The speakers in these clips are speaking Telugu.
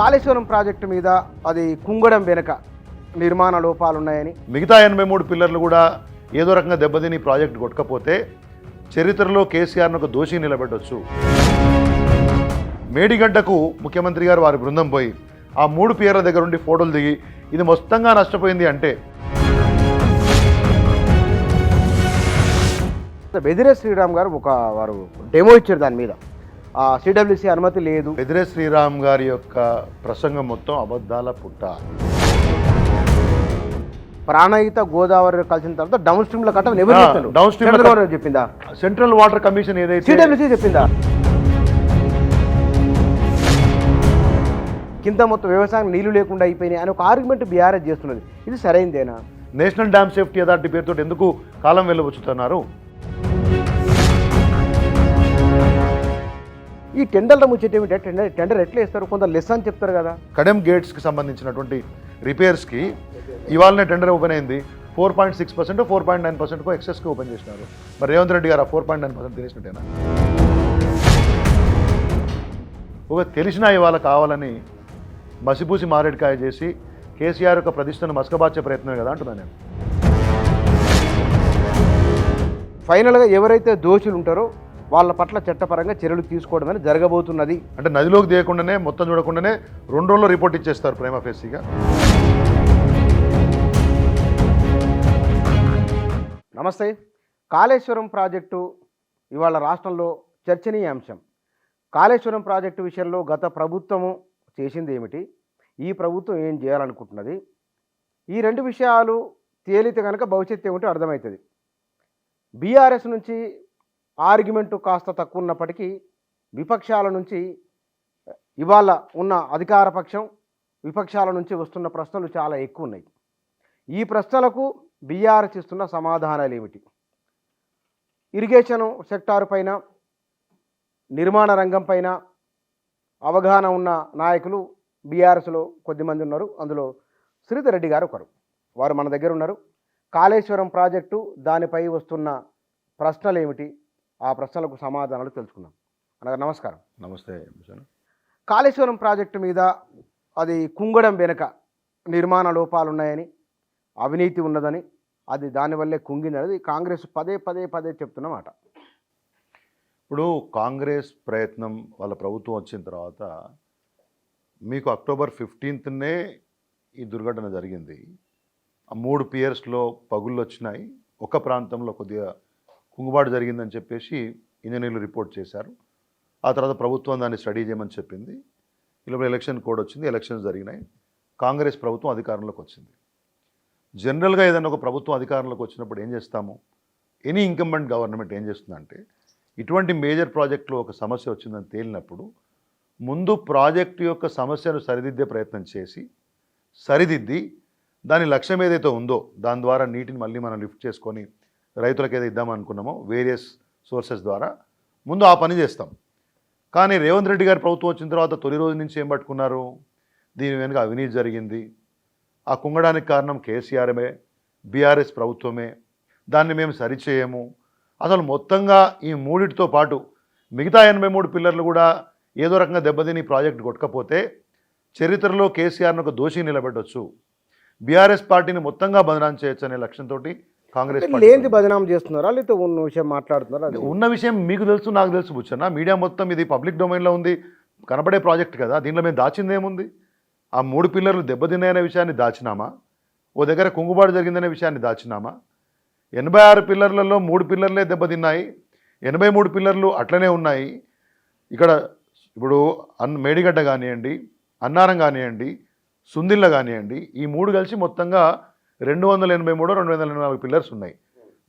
కాళేశ్వరం ప్రాజెక్టు మీద అది కుంగడం వెనుక నిర్మాణ లోపాలున్నాయని, మిగతా 83 పిల్లర్లు కూడా ఏదో రకంగా దెబ్బతిని ప్రాజెక్ట్ కొట్టకపోతే చరిత్రలో కేసీఆర్ను ఒక దోషి నిలబెట్టవచ్చు. మేడిగడ్డకు ముఖ్యమంత్రి గారు వారి బృందం పోయి ఆ 3 పియర్ల దగ్గర ఉండి ఫోటోలు దిగి ఇది మొత్తంగా నష్టపోయింది అంటే బెదిరే శ్రీరామ్ గారు వారు డెమో ఇచ్చారు దాని మీద. సిడబ్ల్యూసీ అనుమతి లేదు. బెదిరే శ్రీరామ్ గారి యొక్క ప్రసంగం మొత్తం అబద్ధాల పుట్ట. ప్రాణహిత గోదావరి కలిసిన తర్వాత డౌన్ స్ట్రీమ్ లో కట్టమని ఎవరు చెప్పారు? డౌన్ స్ట్రీమ్ గవర్నమెంట్ చెప్పిందా? సెంట్రల్ వాటర్ కమిషన్ ఏదైతే సిడబ్ల్యూసీ చెప్పిందా? కింద మొత్తం వ్యవసాయం నీళ్లు లేకుండా అయిపోయినాయి అని ఒక ఆర్గ్యుమెంట్ బీఆర్ఎస్ చేస్తున్నది. ఇది సరైందేనా? నేషనల్ డ్యామ్ సేఫ్టీ అథారిటీ పేరుతో ఎందుకు కాలం వెళ్ళవచ్చుతున్నారు? ఈ టెండర్ల ముచ్చట ఏమిటంటే టెండర్ ఎట్లా ఇస్తారు? కొందరు లెస్ అని చెప్తారు కదా. కడెం గేట్స్కి సంబంధించినటువంటి రిపేర్స్కి ఇవాళనే టెండర్ ఓపెన్ అయింది. 4.6%, 4.9% ఎక్సెస్కి ఓపెన్ చేసినారు. మరి రేవంత్ రెడ్డి గారు ఆ 4.9% తెలిసినట్టేనా? ఒక తెలిసినా ఇవాళ కావాలని మసిపూసి మారేడుకాయ చేసి కేసీఆర్ యొక్క ప్రతిష్టను మసకబార్చే ప్రయత్నమే కదా అంటున్నాను నేను. ఫైనల్గా ఎవరైతే దోషులు ఉంటారో వాళ్ళ పట్ల చట్టపరంగా చర్యలు తీసుకోవడం అనేది జరగబోతున్నది. అంటే నదిలోకి తీయకుండానే మొత్తం చూడకుండానే 2 రోజుల్లో రిపోర్ట్ ఇచ్చేస్తారు ప్రైమా ఫేసీగా. నమస్తే. కాళేశ్వరం ప్రాజెక్టు ఇవాళ రాష్ట్రంలో చర్చనీయాంశం. కాళేశ్వరం ప్రాజెక్టు విషయంలో గత ప్రభుత్వము చేసింది ఏమిటి, ఈ ప్రభుత్వం ఏం చేయాలనుకుంటున్నది, ఈ 2 విషయాలు తేలితే కనుక భవిష్యత్తు ఏమిటో అర్థమవుతుంది. బీఆర్ఎస్ నుంచి ఆర్గ్యుమెంటు కాస్త తక్కువ ఉన్నప్పటికీ విపక్షాల నుంచి ఇవాళ ఉన్న అధికార పక్షం విపక్షాల నుంచి వస్తున్న ప్రశ్నలు చాలా ఎక్కువ ఉన్నాయి. ఈ ప్రశ్నలకు బీఆర్ఎస్ ఇస్తున్న సమాధానాలు ఏమిటి? ఇరిగేషన్ సెక్టారు పైన, నిర్మాణ రంగం పైన అవగాహన ఉన్న నాయకులు బీఆర్ఎస్లో కొద్దిమంది ఉన్నారు. అందులో శ్రీధర్ రెడ్డి గారు ఒకరు. వారు మన దగ్గర ఉన్నారు. కాళేశ్వరం ప్రాజెక్టు, దానిపై వస్తున్న ప్రశ్నలు ఏమిటి, ఆ ప్రశ్నలకు సమాధానాలు తెలుసుకుందాం. అనగా నమస్కారం. నమస్తే. కాళేశ్వరం ప్రాజెక్టు మీద అది కుంగడం వెనుక నిర్మాణ లోపాలున్నాయని, అవినీతి ఉన్నదని, అది దానివల్లే కుంగిందనేది కాంగ్రెస్ పదే పదే పదే చెప్తున్నమాట. ఇప్పుడు కాంగ్రెస్ ప్రయత్నం, వాళ్ళ ప్రభుత్వం వచ్చిన తర్వాత మీకు అక్టోబర్ 15నే ఈ దుర్ఘటన జరిగింది. ఆ 3 పియర్స్లో పగుళ్ళు వచ్చినాయి. ఒక ప్రాంతంలో కొద్దిగా కుంగుబాటు జరిగిందని చెప్పేసి ఇంజనీర్లు రిపోర్ట్ చేశారు. ఆ తర్వాత ప్రభుత్వం దాన్ని స్టడీ చేయమని చెప్పింది. ఇలా ఎలక్షన్ కోడ్ వచ్చింది, ఎలక్షన్స్ జరిగినాయి, కాంగ్రెస్ ప్రభుత్వం అధికారంలోకి వచ్చింది. జనరల్గా ఏదైనా ఒక ప్రభుత్వం అధికారంలోకి వచ్చినప్పుడు ఏం చేస్తాము, ఎనీ ఇన్కంబెంట్ గవర్నమెంట్ ఏం చేస్తుందంటే ఇటువంటి మేజర్ ప్రాజెక్టులో ఒక సమస్య వచ్చిందని తేలినప్పుడు ముందు ప్రాజెక్టు యొక్క సమస్యను సరిదిద్దే ప్రయత్నం చేసి సరిదిద్ది దాని లక్ష్యం ఏదైతే ఉందో దాని ద్వారా నీటిని మళ్ళీ మనం లిఫ్ట్ చేసుకొని రైతులకు ఏదో ఇద్దామనుకున్నామో వేరియస్ సోర్సెస్ ద్వారా ముందు ఆ పని చేస్తాం. కానీ రేవంత్ రెడ్డి గారి ప్రభుత్వం వచ్చిన తర్వాత తొలి రోజు నుంచి ఏం పట్టుకున్నారు, దీని వెనుక అవినీతి జరిగింది, ఆ కుంగడానికి కారణం కేసీఆర్మే, బీఆర్ఎస్ ప్రభుత్వమే, దాన్ని మేము సరిచేయము, అసలు మొత్తంగా ఈ 3టితో పాటు మిగతా 83 పిల్లర్లు కూడా ఏదో రకంగా దెబ్బతిని ప్రాజెక్ట్ కొట్టకపోతే చరిత్రలో కేసీఆర్ను ఒక దోషి నిలబెట్టవచ్చు, బీఆర్ఎస్ పార్టీని మొత్తంగా బదనాం చేయొచ్చు అనే లక్ష్యంతో కాంగ్రెస్ లేని బదనాం చేస్తున్నారా, లేకపోతే ఉన్న విషయం మాట్లాడుతున్నారా? ఉన్న విషయం మీకు తెలుసు, నాకు తెలుసు బుచ్చన్న. మీడియా మొత్తం ఇది పబ్లిక్ డొమైన్లో ఉంది, కనపడే ప్రాజెక్ట్ కదా. దీంట్లో మేము దాచిందేముంది? ఆ 3 పిల్లర్లు దెబ్బతిన్నాయనే విషయాన్ని దాచినామా? ఓ దగ్గర కుంగుబాటు జరిగిందనే విషయాన్ని దాచినామా? 86 పిల్లర్లలో 3 పిల్లర్లే దెబ్బతిన్నాయి, 83 పిల్లర్లు అట్లనే ఉన్నాయి. ఇక్కడ ఇప్పుడు మేడిగడ్డ కానివ్వండి, అన్నారం కానివ్వండి, సుందిళ్ళ కానివ్వండి, ఈ 3 కలిసి మొత్తంగా 283, 284 పిల్లర్స్ ఉన్నాయి.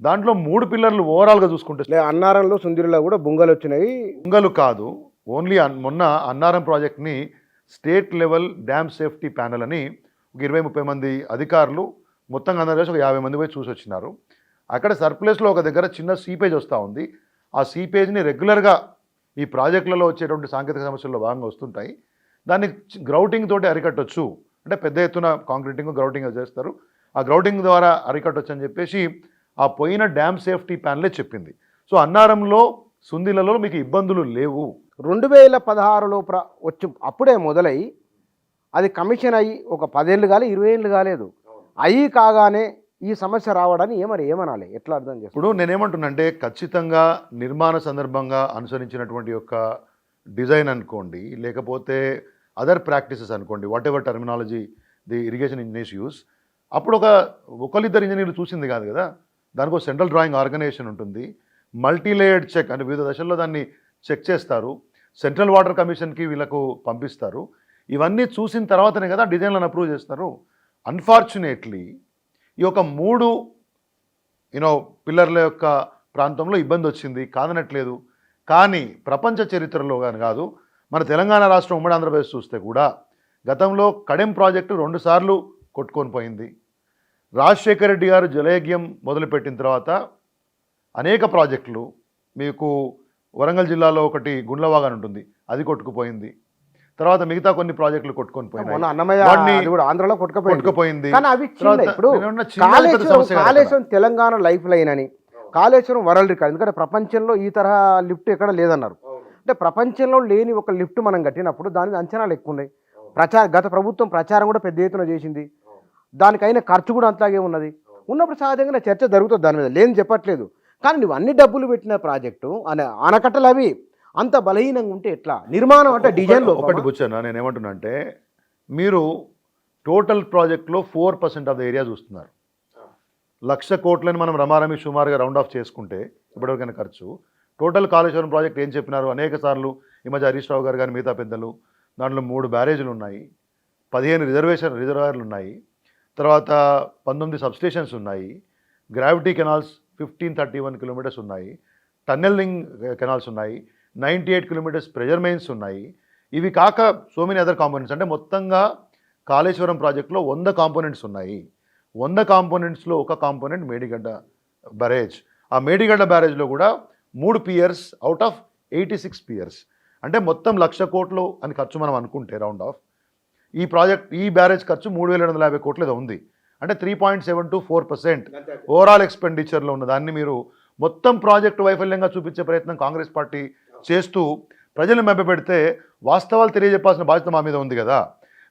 దాంట్లో 3 పిల్లర్లు ఓవరాల్గా చూసుకుంటే అన్నారంలో సుందిళ్ళలో కూడా బుంగలు వచ్చినాయి. బుంగలు కాదు, ఓన్లీ మొన్న అన్నారం ప్రాజెక్ట్ని state level dam safety panel అని ఒక 20-30 మంది అధికారులు మొత్తంగా అందరూ కలిసి ఒక 50 మంది పోయి చూసి వచ్చినారు. అక్కడ సర్ప్లేస్లో ఒక దగ్గర చిన్న సీపేజ్ వస్తూ ఉంది. ఆ సీపేజ్ని రెగ్యులర్గా ఈ ప్రాజెక్టులలో వచ్చేటువంటి సాంకేతిక సమస్యల్లో భాగంగా వస్తుంటాయి. దాన్ని గ్రౌటింగ్ తోటి అరికట్టొచ్చు, అంటే పెద్ద ఎత్తున కాంక్రీటింగ్ గ్రౌటింగ్ చేస్తారు, ఆ గ్రౌటింగ్ ద్వారా అరికట్టొచ్చు అని చెప్పేసి ఆ పోయిన డ్యామ్ సేఫ్టీ ప్యానలే చెప్పింది. సో అన్నారంలో సుందిలలో మీకు ఇబ్బందులు లేవు. 2016లో వచ్చి అప్పుడే మొదలై అది కమిషన్ అయ్యి ఒక 10 ఏళ్ళు కాలే 20 ఏళ్ళు కాలేదు. అయ్యి కాగానే ఈ సమస్య రావడాన్ని ఏమనాలి, ఎట్లా అర్థం చేసుకోవాలి? ఇప్పుడు నేనేమంటున్నానంటే ఖచ్చితంగా నిర్మాణ సందర్భంగా అనుసరించినటువంటి యొక్క డిజైన్ అనుకోండి, లేకపోతే అదర్ ప్రాక్టీసెస్ అనుకోండి, what ever terminology the irrigation engineers use, అప్పుడు ఒకళ్ళిద్దరు ఇంజనీర్లు చూసింది కాదు కదా, దానికి ఒక సెంట్రల్ డ్రాయింగ్ ఆర్గనైజేషన్ ఉంటుంది, మల్టీలేయర్డ్ చెక్ అంటే వివిధ దశల్లో దాన్ని చెక్ చేస్తారు, సెంట్రల్ వాటర్ కమిషన్కి వీళ్ళకు పంపిస్తారు. ఇవన్నీ చూసిన తర్వాతనే కదా డిజైన్లను అప్రూవ్ చేస్తారు. అన్ఫార్చునేట్లీ ఈ యొక్క 3 పిల్లర్ల యొక్క ప్రాంతంలో ఇబ్బంది వచ్చింది, కాదనట్లేదు. కానీ ప్రపంచ చరిత్రలో కానీ కాదు, మన తెలంగాణ రాష్ట్రం ఉమ్మడి ఆంధ్రప్రదేశ్ చూస్తే కూడా గతంలో కడెం ప్రాజెక్టు 2 సార్లు కొట్టుకొని పోయింది. రాజశేఖర రెడ్డి గారు జలయజ్ఞం మొదలుపెట్టిన తర్వాత అనేక ప్రాజెక్టులు, మీకు వరంగల్ జిల్లాలో ఒకటి గుండ్లవాగ్ అని ఉంటుంది, అది కొట్టుకుపోయింది. తర్వాత మిగతా కొన్ని ప్రాజెక్టులు కొట్టుకొని కొట్టుకుపోయింది. కానీ అవి ఇప్పుడు కాళేశ్వరం తెలంగాణ లైఫ్ లైన్ అని, కాళేశ్వరం వరల్డ్ రికార్డ్, ఎందుకంటే ప్రపంచంలో ఈ తరహా లిఫ్ట్ ఎక్కడ లేదన్నారు. అంటే ప్రపంచంలో లేని ఒక లిఫ్ట్ మనం కట్టినప్పుడు దాని అంచనాలు ఎక్కువ ఉన్నాయి. గత ప్రభుత్వం ప్రచారం కూడా పెద్ద ఎత్తున చేసింది, దానికైన ఖర్చు కూడా అంతలాగే ఉన్నప్పుడు సహజంగా చర్చ జరుగుతుంది దాని మీద, లేని చెప్పట్లేదు. కానీ నువ్వు అన్ని డబ్బులు పెట్టిన ప్రాజెక్టు అనే ఆనకట్టలు అవి అంత బలహీనంగా ఉంటే ఎట్లా? నిర్మాణం అంటే డిజైన్లో ఒకటి కూర్చోనా, నేను ఏమంటున్నా అంటే మీరు టోటల్ ప్రాజెక్ట్లో 4% ఆఫ్ ద ఏరియా చూస్తున్నారు. 1,00,000 కోట్లని మనం రమారమి సుమారుగా రౌండ్ ఆఫ్ చేసుకుంటే ఇప్పటివరకైనా ఖర్చు, టోటల్ కాళేశ్వరం ప్రాజెక్ట్ ఏం చెప్పినారు అనేక సార్లు ఈ మధ్య హరీష్ రావు గారు కానీ మిగతా పెద్దలు, దాంట్లో 3 బ్యారేజీలు ఉన్నాయి, 15 రిజర్వాయర్లు ఉన్నాయి, తర్వాత 19 సబ్స్టేషన్స్ ఉన్నాయి, గ్రావిటీ కెనాల్స్ 1531 కిలోమీటర్స్ ఉన్నాయి, టన్నెలింగ్ కెనాల్స్ ఉన్నాయి, 98 కిలోమీటర్స్ ప్రెజర్ మెయిన్స్ ఉన్నాయి. ఇవి కాక సో మెనీ అదర్ కాంపోనెంట్స్. అంటే మొత్తంగా కాళేశ్వరం ప్రాజెక్టులో 100 కాంపోనెంట్స్ ఉన్నాయి. 100 కాంపోనెంట్స్లో ఒక కాంపోనెంట్ మేడిగడ్డ బ్యారేజ్. ఆ మేడిగడ్డ బ్యారేజ్లో కూడా 3 పియర్స్ అవుట్ ఆఫ్ 86 పియర్స్. అంటే మొత్తం 1,00,000 కోట్లు అని ఖర్చు మనం అనుకుంటే రౌండ్ ఆఫ్, ఈ బ్యారేజ్ ఖర్చు 3,250 కోట్లు ఏదో ఉంది. అంటే 3.724% ఓవరాల్ ఎక్స్పెండిచర్లో ఉన్న దాన్ని మీరు మొత్తం ప్రాజెక్టు వైఫల్యంగా చూపించే ప్రయత్నం కాంగ్రెస్ పార్టీ చేస్తూ ప్రజలను మెబ్బపెడితే వాస్తవాలు తెలియజెప్పాల్సిన బాధ్యత మా మీద ఉంది కదా.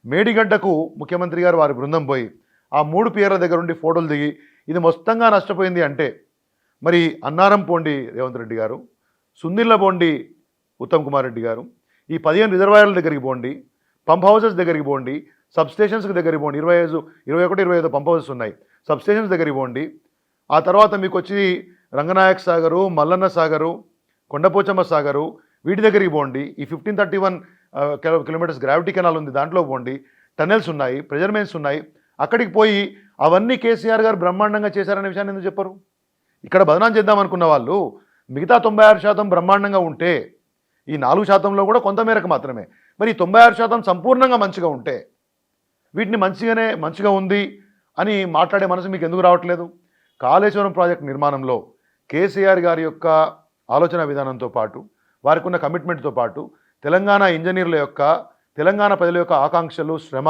మేడిగడ్డకు ముఖ్యమంత్రి గారు వారి బృందం పోయి ఆ 3 పియర్ల దగ్గర ఉండి ఫోటోలు దిగి ఇది మొత్తంగా నష్టపోయింది అంటే, మరి అన్నారం పోండి రేవంత్ రెడ్డి గారు, సుందిళ్ళ పోండి ఉత్తమ్ కుమార్ రెడ్డి గారు, ఈ 15 రిజర్వాయర్ల దగ్గరికి పోండి, పంప్ హౌసెస్ దగ్గరికి పోండి, సబ్స్టేషన్స్కి దగ్గరికి పోండి, 21-25 పంప్ హౌసెస్ ఉన్నాయి, సబ్స్టేషన్స్ దగ్గరికి పోండి. ఆ తర్వాత మీకు వచ్చి రంగనాయక్ సాగరు, మల్లన్న సాగరు, కొండపోచమ్మ సాగరు, వీటి దగ్గరికి పోండి. ఈ 1531 కిలోమీటర్స్ గ్రావిటీ కెనాల్ ఉంది, దాంట్లో పోండి, టన్నెల్స్ ఉన్నాయి, ప్రెజర్ మెయిన్స్ ఉన్నాయి. అక్కడికి పోయి అవన్నీ కేసీఆర్ గారు బ్రహ్మాండంగా చేశారనే విషయాన్ని ఎందుకు చెప్పరు? ఇక్కడ బదనాం చేద్దాం అనుకున్న వాళ్ళు మిగతా 96% బ్రహ్మాండంగా ఉంటే ఈ 4%లో కూడా కొంతమేరకు మాత్రమే, మరి 96% సంపూర్ణంగా మంచిగా ఉంటే వీటిని మంచిగా ఉంది అని మాట్లాడే మనసు మీకు ఎందుకు రావట్లేదు? కాళేశ్వరం ప్రాజెక్ట్ నిర్మాణంలో కేసీఆర్ గారి యొక్క ఆలోచన విధానంతో పాటు, వారికి ఉన్న కమిట్మెంట్తో పాటు, తెలంగాణ ఇంజనీర్ల యొక్క, తెలంగాణ ప్రజల యొక్క ఆకాంక్షలు, శ్రమ,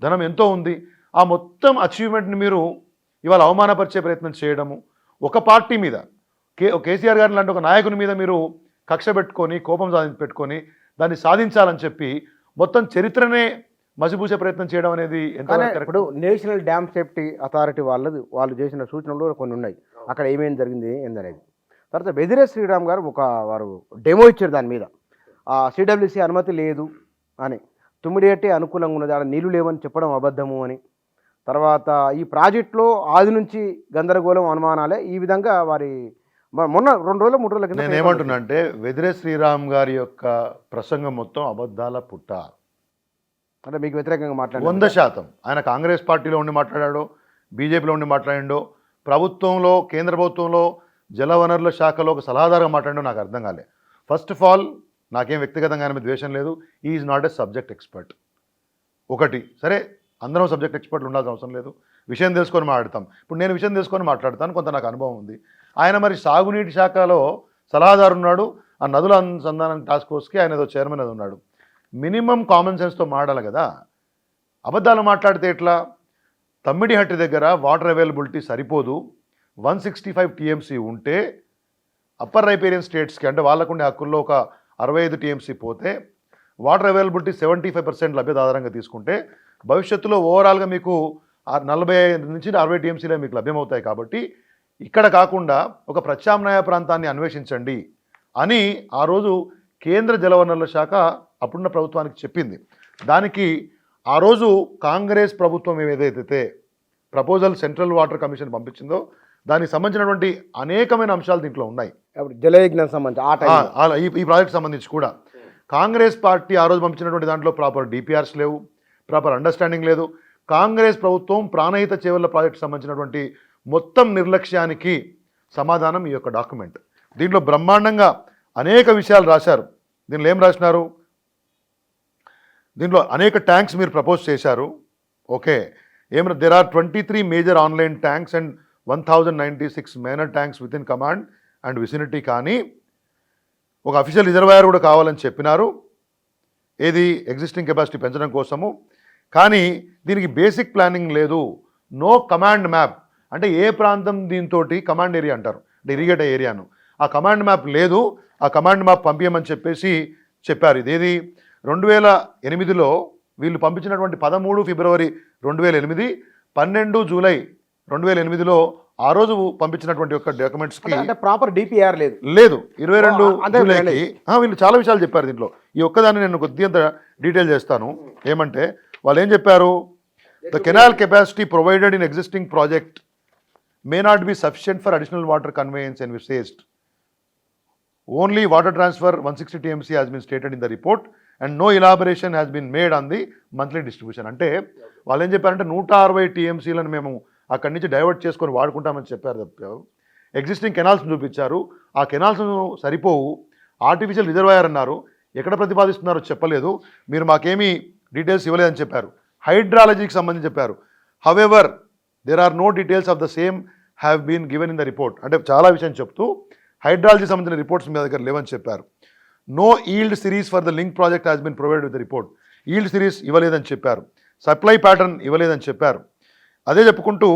ధనం ఎంతో ఉంది. ఆ మొత్తం అచీవ్మెంట్ని మీరు ఇవాళ అవమానపరిచే ప్రయత్నం చేయడము, ఒక పార్టీ మీద కేసీఆర్ గారి లాంటి ఒక నాయకుని మీద మీరు కక్ష పెట్టుకొని, కోపం పెట్టుకొని దాన్ని సాధించాలని చెప్పి మొత్తం చరిత్రనే మసిపూసే ప్రయత్నం చేయడం అనేది ఇప్పుడు నేషనల్ డ్యామ్ సేఫ్టీ అథారిటీ వాళ్ళు చేసిన సూచనలు కొన్ని ఉన్నాయి, అక్కడ ఏమేమి జరిగింది ఏందనేది. తర్వాత బెదిరే శ్రీరామ్ గారు వారు డెమో ఇచ్చారు దాని మీద, సిడబ్ల్యూసీ అనుమతి లేదు అని, తుమ్మిడియట్టే అనుకూలంగా ఉన్నది, అక్కడ నీళ్లు లేవని చెప్పడం అబద్ధము అని. తర్వాత ఈ ప్రాజెక్టులో ఆది నుంచి గందరగోళం, అనుమానాలే, ఈ విధంగా వారి మొన్న 2 రోజులు 3 రోజుల కింద నేను ఏమంటున్నా అంటే వెదిరే శ్రీరామ్ గారి యొక్క ప్రసంగం మొత్తం అబద్ధాల పుట్ట. అంటే మీకు వ్యతిరేకంగా మాట్లాడారు 100%. ఆయన కాంగ్రెస్ పార్టీలో ఉండి మాట్లాడాడో, బీజేపీలో ఉండి మాట్లాడాడో, ప్రభుత్వంలో, కేంద్ర ప్రభుత్వంలో జలవనరుల శాఖలో ఒక సలహాదారుగా మాట్లాడో నాకు అర్థం కాలే. ఫస్ట్ ఆఫ్ ఆల్ నాకేం వ్యక్తిగతంగా ఆయన మీద ద్వేషం లేదు, is not a subject expert. ఒకటి సరే, అందరం సబ్జెక్ట్ ఎక్స్పర్ట్లు ఉండాల్సిన అవసరం లేదు, విషయం తెలుసుకొని మాట్లాడతాం. ఇప్పుడు నేను విషయం తెలుసుకొని మాట్లాడతాను, కొంత నాకు అనుభవం ఉంది. ఆయన మరి సాగునీటి శాఖలో సలహాదారు ఉన్నాడు, ఆ నదుల అనుసంధానం టాస్క్ ఫోర్స్కి ఆయన ఏదో చైర్మన్ అది ఉన్నాడు. మినిమం కామన్ సెన్స్తో మాట్లాడాలి కదా. అబద్ధాలు మాట్లాడితే ఎట్లా? తమ్మిడిహట్టి దగ్గర వాటర్ అవైలబిలిటీ సరిపోదు, 165 టీఎంసీ ఉంటే అప్పర్ రైపేరియన్ స్టేట్స్కి అంటే వాళ్ళకుండే హక్కుల్లో ఒక 65 టీఎంసీ పోతే వాటర్ అవైలబిలిటీ 75% లభ్యత ఆధారంగా తీసుకుంటే భవిష్యత్తులో ఓవరాల్గా మీకు 45 నుంచి 60 టీఎంసీలే మీకు లభ్యమవుతాయి. కాబట్టి ఇక్కడ కాకుండా ఒక ప్రత్యామ్నాయ ప్రాంతాన్ని అన్వేషించండి అని ఆ రోజు కేంద్ర జలవనరుల శాఖ అప్పుడున్న ప్రభుత్వానికి చెప్పింది. దానికి ఆ రోజు కాంగ్రెస్ ప్రభుత్వం ఏదైతే ప్రపోజల్ సెంట్రల్ వాటర్ కమిషన్ పంపించిందో దానికి సంబంధించినటువంటి అనేకమైన అంశాలు దీంట్లో ఉన్నాయి. జలయజ్ఞం సంబంధించి ఈ ప్రాజెక్ట్ సంబంధించి కూడా కాంగ్రెస్ పార్టీ ఆ రోజు పంపించినటువంటి దాంట్లో ప్రాపర్ డిపిఆర్స్ లేవు, ప్రాపర్ అండర్స్టాండింగ్ లేదు. కాంగ్రెస్ ప్రభుత్వం ప్రాణహిత చేవెళ్ల ప్రాజెక్ట్ సంబంధించినటువంటి మొత్తం నిర్లక్ష్యానికి సమాధానం ఈ యొక్క డాక్యుమెంట్. దీంట్లో బ్రహ్మాండంగా అనేక విషయాలు రాశారు. దీనిలో ఏం రాసినారు, దీంట్లో అనేక ట్యాంక్స్ మీరు ప్రపోజ్ చేశారు. Okay, there are 23 major online tanks and 1096 minor tanks within command and vicinity. కానీ ఒక అఫీషియల్ రిజర్వాయర్ కూడా కావాలని చెప్పినారు, ఏది ఎగ్జిస్టింగ్ కెపాసిటీ పెంచడం కోసము. కానీ దీనికి బేసిక్ ప్లానింగ్ లేదు, నో కమాండ్ మ్యాప్. అంటే ఏ ప్రాంతం దీంతో కమాండ్ ఏరియా అంటారు, అంటే ఇరిగేట్ ఏరియాను, ఆ కమాండ్ మ్యాప్ లేదు. ఆ కమాండ్ మ్యాప్ పంపించమని చెప్పేసి చెప్పారు. ఇదేది 2008లో వీళ్ళు పంపించినటువంటి 13 ఫిబ్రవరి 2008, 12 జూలై 2008లో ఆ రోజు పంపించినటువంటి యొక్క డాక్యుమెంట్స్కి ప్రాపర్ డిపిఆర్ లేదు 22 జూలైకి వీళ్ళు చాలా విషయాలు చెప్పారు. దీంట్లో ఈ ఒక్కదాన్ని నేను కొద్దిగా డీటెయిల్ చేస్తాను. ఏమంటే వాళ్ళు ఏం చెప్పారు, the canal capacity provided in existing project may not be sufficient for additional water conveyance and vised. Only water transfer 160 TMC has been stated in the report and no elaboration has been made on the monthly distribution. అంటే వాళ్ళు ఏం చెప్పారంటే 160 TMCలను మేము అక్కడి నుంచి డైవర్ట్ చేసుకొని వాడుకుంటామని చెప్పారు తప్ప ఎగ్జిస్టింగ్ కెనాల్స్ని చూపించారు. ఆ కెనాల్స్ సరిపోవు, ఆర్టిఫిషియల్ రిజర్వాయర్ అన్నారు, ఎక్కడ ప్రతిపాదిస్తున్నారో చెప్పలేదు, మీరు మాకేమీ డీటెయిల్స్ ఇవ్వలేదని చెప్పారు. హైడ్రాలజీకి సంబంధించి చెప్పారు. However there are no details of the same have been given in the report. అంటే చాలా విషయం చెప్తూ హైడ్రాలజీ సంబంధించిన రిపోర్ట్స్ మీ దగ్గర లేవని చెప్పారు. No yield series for the link project has been provided with the report. Yield series ఇవ్వలేదని చెప్పారు. సప్లై ప్యాటర్న్ ఇవ్వలేదని చెప్పారు. అదే చెప్పుకుంటూ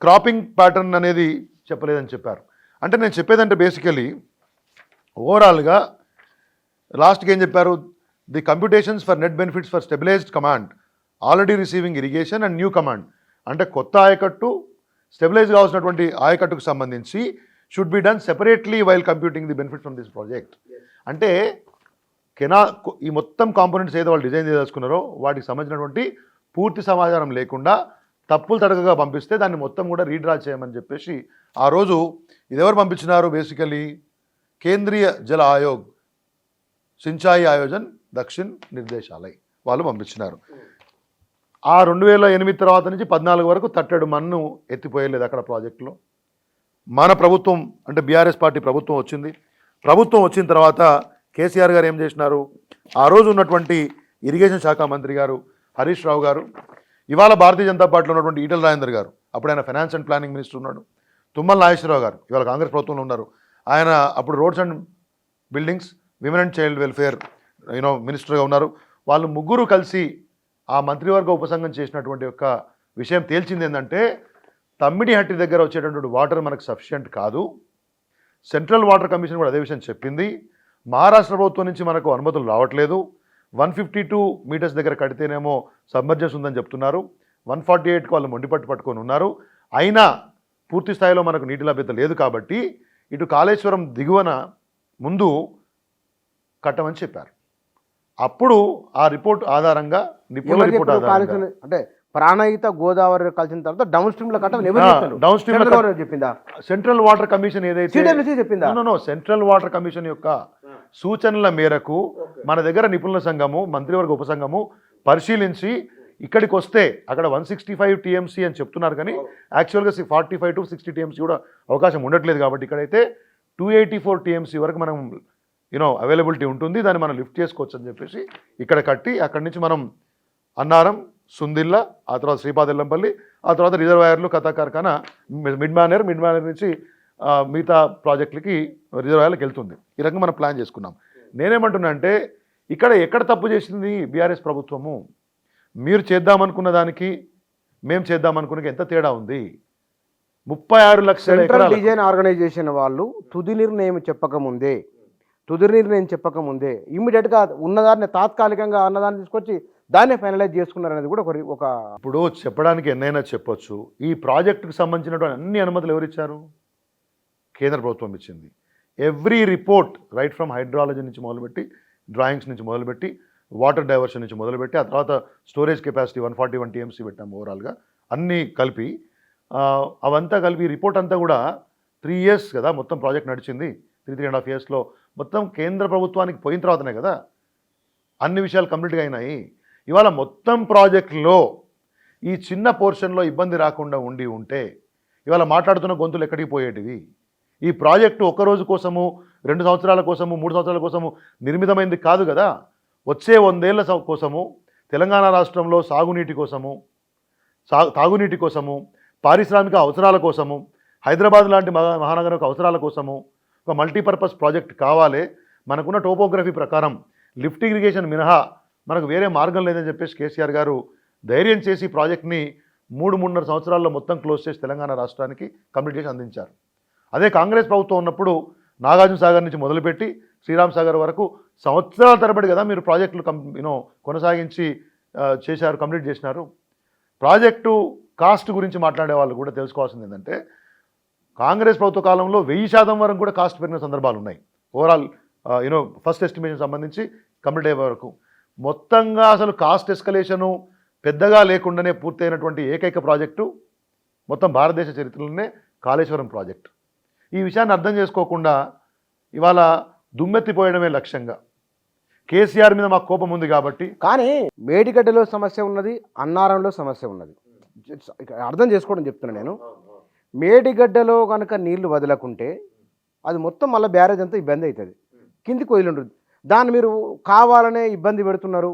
క్రాపింగ్ ప్యాటర్న్ అనేది చెప్పలేదని చెప్పారు. అంటే నేను చెప్పేదంటే బేసికలీ ఓవరాల్గా లాస్ట్కి ఏం చెప్పారు, the computations for net benefits for stabilised command already receiving irrigation and new command. అంటే కొత్త ఆయకట్టు స్టెబిలైజ్ కావాల్సినటువంటి ఆయకట్టుకు సంబంధించి should be done separately while computing the benefit from this project. అంటే ఈ మొత్తం కాంపోనెంట్స్ ఏదో వాళ్ళు డిజైన్ చేసుకున్నారో వాటికి సంబంధించినటువంటి పూర్తి సమాచారం లేకుండా తప్పులు తడకగా పంపిస్తే దాన్ని మొత్తం కూడా రీడ్రా చేయమని చెప్పేసి ఆ రోజు ఇదెవరు పంపించినారు, బేసికలీ కేంద్రీయ జల ఆయోగ్ సించాయి ఆయోజన్ దక్షిణ్ నిర్దేశాలయ్ వాళ్ళు పంపించినారు. ఆ 2008 తర్వాత నుంచి 14 వరకు తట్టెడు మన్ను ఎత్తిపోయలేదు అక్కడ ప్రాజెక్టులో. మన ప్రభుత్వం అంటే బీఆర్ఎస్ పార్టీ ప్రభుత్వం వచ్చింది. ప్రభుత్వం వచ్చిన తర్వాత కేసీఆర్ గారు ఏం చేసినారు, ఆ రోజు ఉన్నటువంటి ఇరిగేషన్ శాఖ మంత్రి గారు హరీష్ రావు గారు, ఇవాళ భారతీయ జనతా పార్టీలో ఉన్నటువంటి ఈటెల రాజేందర్ గారు, అప్పుడు ఆయన ఫైనాన్స్ అండ్ ప్లానింగ్ మినిస్టర్ ఉన్నాడు. తుమ్మల నాగేశ్వరరావు గారు ఇవాళ కాంగ్రెస్ ప్రభుత్వంలో ఉన్నారు. ఆయన అప్పుడు roads and buildings, women and child welfare మినిస్టర్గా ఉన్నారు. వాళ్ళు ముగ్గురు కలిసి ఆ మంత్రివర్గ ఉపసంఘం చేసినటువంటి యొక్క విషయం తేల్చింది ఏంటంటే తమ్మిడిహట్టి దగ్గర వచ్చేటటువంటి వాటర్ మనకు సఫిషియంట్ కాదు. సెంట్రల్ వాటర్ కమిషన్ కూడా అదే విషయం చెప్పింది. మహారాష్ట్ర ప్రభుత్వం నుంచి మనకు అనుమతులు రావట్లేదు. 152 మీటర్స్ దగ్గర కడితేనేమో సబ్మర్జెన్స్ ఉందని చెప్తున్నారు. 148కి వాళ్ళు మొండిపట్టు పట్టుకొని ఉన్నారు. అయినా పూర్తి స్థాయిలో మనకు నీటి లభ్యత లేదు. కాబట్టి ఇటు కాళేశ్వరం దిగువన ముందు కట్టమని చెప్పారు. అప్పుడు ఆ రిపోర్ట్ ఆధారంగా నిపుణుల రిపోర్ట్ ఆధారంగా అంటే ప్రాణహిత గోదావరి కలిసిన తర్వాత డౌన్ స్ట్రీమ్ లో డౌన్ స్ట్రీమ్ చెప్పిందా సెంట్రల్ వాటర్ కమిషన్ ఏదైతే చెప్పిందా సెంట్రల్ వాటర్ కమిషన్ యొక్క సూచనల మేరకు మన దగ్గర నిపుణుల సంఘము మంత్రివర్గ ఉపసంఘము పరిశీలించి ఇక్కడికి వస్తే అక్కడ 165 TMC అని చెప్తున్నారు. కానీ యాక్చువల్గా 45 to 60 TMC కూడా అవకాశం ఉండట్లేదు. కాబట్టి ఇక్కడైతే 284 TMC వరకు మనం అవైలబిలిటీ ఉంటుంది. దాన్ని మనం లిఫ్ట్ చేసుకోవచ్చు అని చెప్పేసి ఇక్కడ కట్టి అక్కడి నుంచి మనం అన్నారం, సుందిల్ల, ఆ తర్వాత శ్రీపాదెల్లంపల్లి, ఆ తర్వాత రిజర్వాయర్లు, కథా కార్ఖానా, మిడ్ మానేర్ నుంచి మిగతా ప్రాజెక్టులకి రిజర్వాయర్లకు వెళ్తుంది. ఈ రకంగా మనం ప్లాన్ చేసుకున్నాం. నేనేమంటున్నా అంటే ఇక్కడ ఎక్కడ తప్పు చేసింది బీఆర్ఎస్ ప్రభుత్వము? మీరు చేద్దామనుకున్న దానికి మేము చేద్దామనుకున్న ఎంత తేడా ఉంది? 36 లక్షల సెంట్రల్ డిజైన్ ఆర్గనైజేషన్ వాళ్ళు తుది నిర్ణయం చెప్పకముందే తుది నిర్ణయం చెప్పకముందే ఇమ్మీడియట్గా ఉన్నదాన్ని తాత్కాలికంగా అన్నదాన్ని తీసుకొచ్చి దాన్నే ఫైనలైజ్ చేసుకున్నారనేది కూడా ఒక ఇప్పుడు చెప్పడానికి ఎన్నైనా చెప్పొచ్చు. ఈ ప్రాజెక్టుకు సంబంధించినటువంటి అన్ని అనుమతులు ఎవరిచ్చారు? కేంద్ర ప్రభుత్వం ఇచ్చింది. Every report right from hydrology నుంచి మొదలుపెట్టి, డ్రాయింగ్స్ నుంచి మొదలుపెట్టి, వాటర్ డైవర్షన్ నుంచి మొదలుపెట్టి, ఆ తర్వాత స్టోరేజ్ కెపాసిటీ 141 TMC పెట్టాము ఓవరాల్గా అన్నీ కలిపి. అవంతా కలిపి రిపోర్ట్ అంతా కూడా 3 years కదా మొత్తం ప్రాజెక్ట్ నడిచింది. 3.5 yearsలో మొత్తం కేంద్ర ప్రభుత్వానికి పోయిన తర్వాతనే కదా అన్ని విషయాలు కంప్లీట్గా అయినాయి. ఇవాళ మొత్తం ప్రాజెక్టులో ఈ చిన్న పోర్షన్లో ఇబ్బంది రాకుండా ఉంటే ఇవాళ మాట్లాడుతున్న గొంతులు ఎక్కడికి పోయేటివి? ఈ ప్రాజెక్టు ఒక రోజు కోసము, 2 సంవత్సరాల కోసము, 3 సంవత్సరాల కోసము నిర్మితమైంది కాదు కదా. వచ్చే 100 ఏళ్ల కోసము, తెలంగాణ రాష్ట్రంలో సాగునీటి కోసము, తాగునీటి కోసము, పారిశ్రామిక అవసరాల కోసము, హైదరాబాద్ లాంటి మహానగరం అవసరాల కోసము ఒక మల్టీపర్పస్ ప్రాజెక్ట్ కావాలి. మనకున్న టోపోగ్రఫీ ప్రకారం లిఫ్ట్ ఇరిగేషన్ మినహా మనకు వేరే మార్గం లేదని చెప్పేసి కేసీఆర్ గారు ధైర్యం చేసి ప్రాజెక్ట్ని 3.5 సంవత్సరాల్లో మొత్తం క్లోజ్ చేసి తెలంగాణ రాష్ట్రానికి కంప్లీట్ చేసి అందించారు. అదే కాంగ్రెస్ ప్రభుత్వం ఉన్నప్పుడు నాగార్జున సాగర్ నుంచి మొదలుపెట్టి శ్రీరామ్ సాగర్ వరకు సంవత్సరాల తరబడి కదా మీరు ప్రాజెక్టులు కొనసాగించి చేశారు, కంప్లీట్ చేసినారు. ప్రాజెక్టు కాస్ట్ గురించి మాట్లాడే వాళ్ళు కూడా తెలుసుకోవాల్సింది ఏంటంటే కాంగ్రెస్ ప్రభుత్వ కాలంలో 1000% వరకు కూడా కాస్ట్ పెరిగిన సందర్భాలు ఉన్నాయి. ఓవరాల్ ఫస్ట్ ఎస్టిమేషన్ సంబంధించి కంప్లీట్ అయ్యే వరకు మొత్తంగా అసలు కాస్ట్ ఎస్కలేషను పెద్దగా లేకుండానే పూర్తయినటువంటి ఏకైక ప్రాజెక్టు మొత్తం భారతదేశ చరిత్రలోనే కాళేశ్వరం ప్రాజెక్టు. ఈ విషయాన్ని అర్థం చేసుకోకుండా ఇవాళ దుమ్మెత్తిపోయడమే లక్ష్యంగా కేసీఆర్ మీద మాకు కోపం ఉంది కాబట్టి. కానీ మేడిగడ్డలో సమస్య ఉన్నది, అన్నారంలో సమస్య ఉన్నది, అర్థం చేసుకోవడం చెప్తున్నా నేను. మేడిగడ్డలో కనుక నీళ్లు వదలకుంటే అది మొత్తం మళ్ళీ బ్యారేజ్ అంతా ఇబ్బంది అవుతుంది, కిందికి వదిలింటుంది. దాన్ని మీరు కావాలనే ఇబ్బంది పెడుతున్నారు.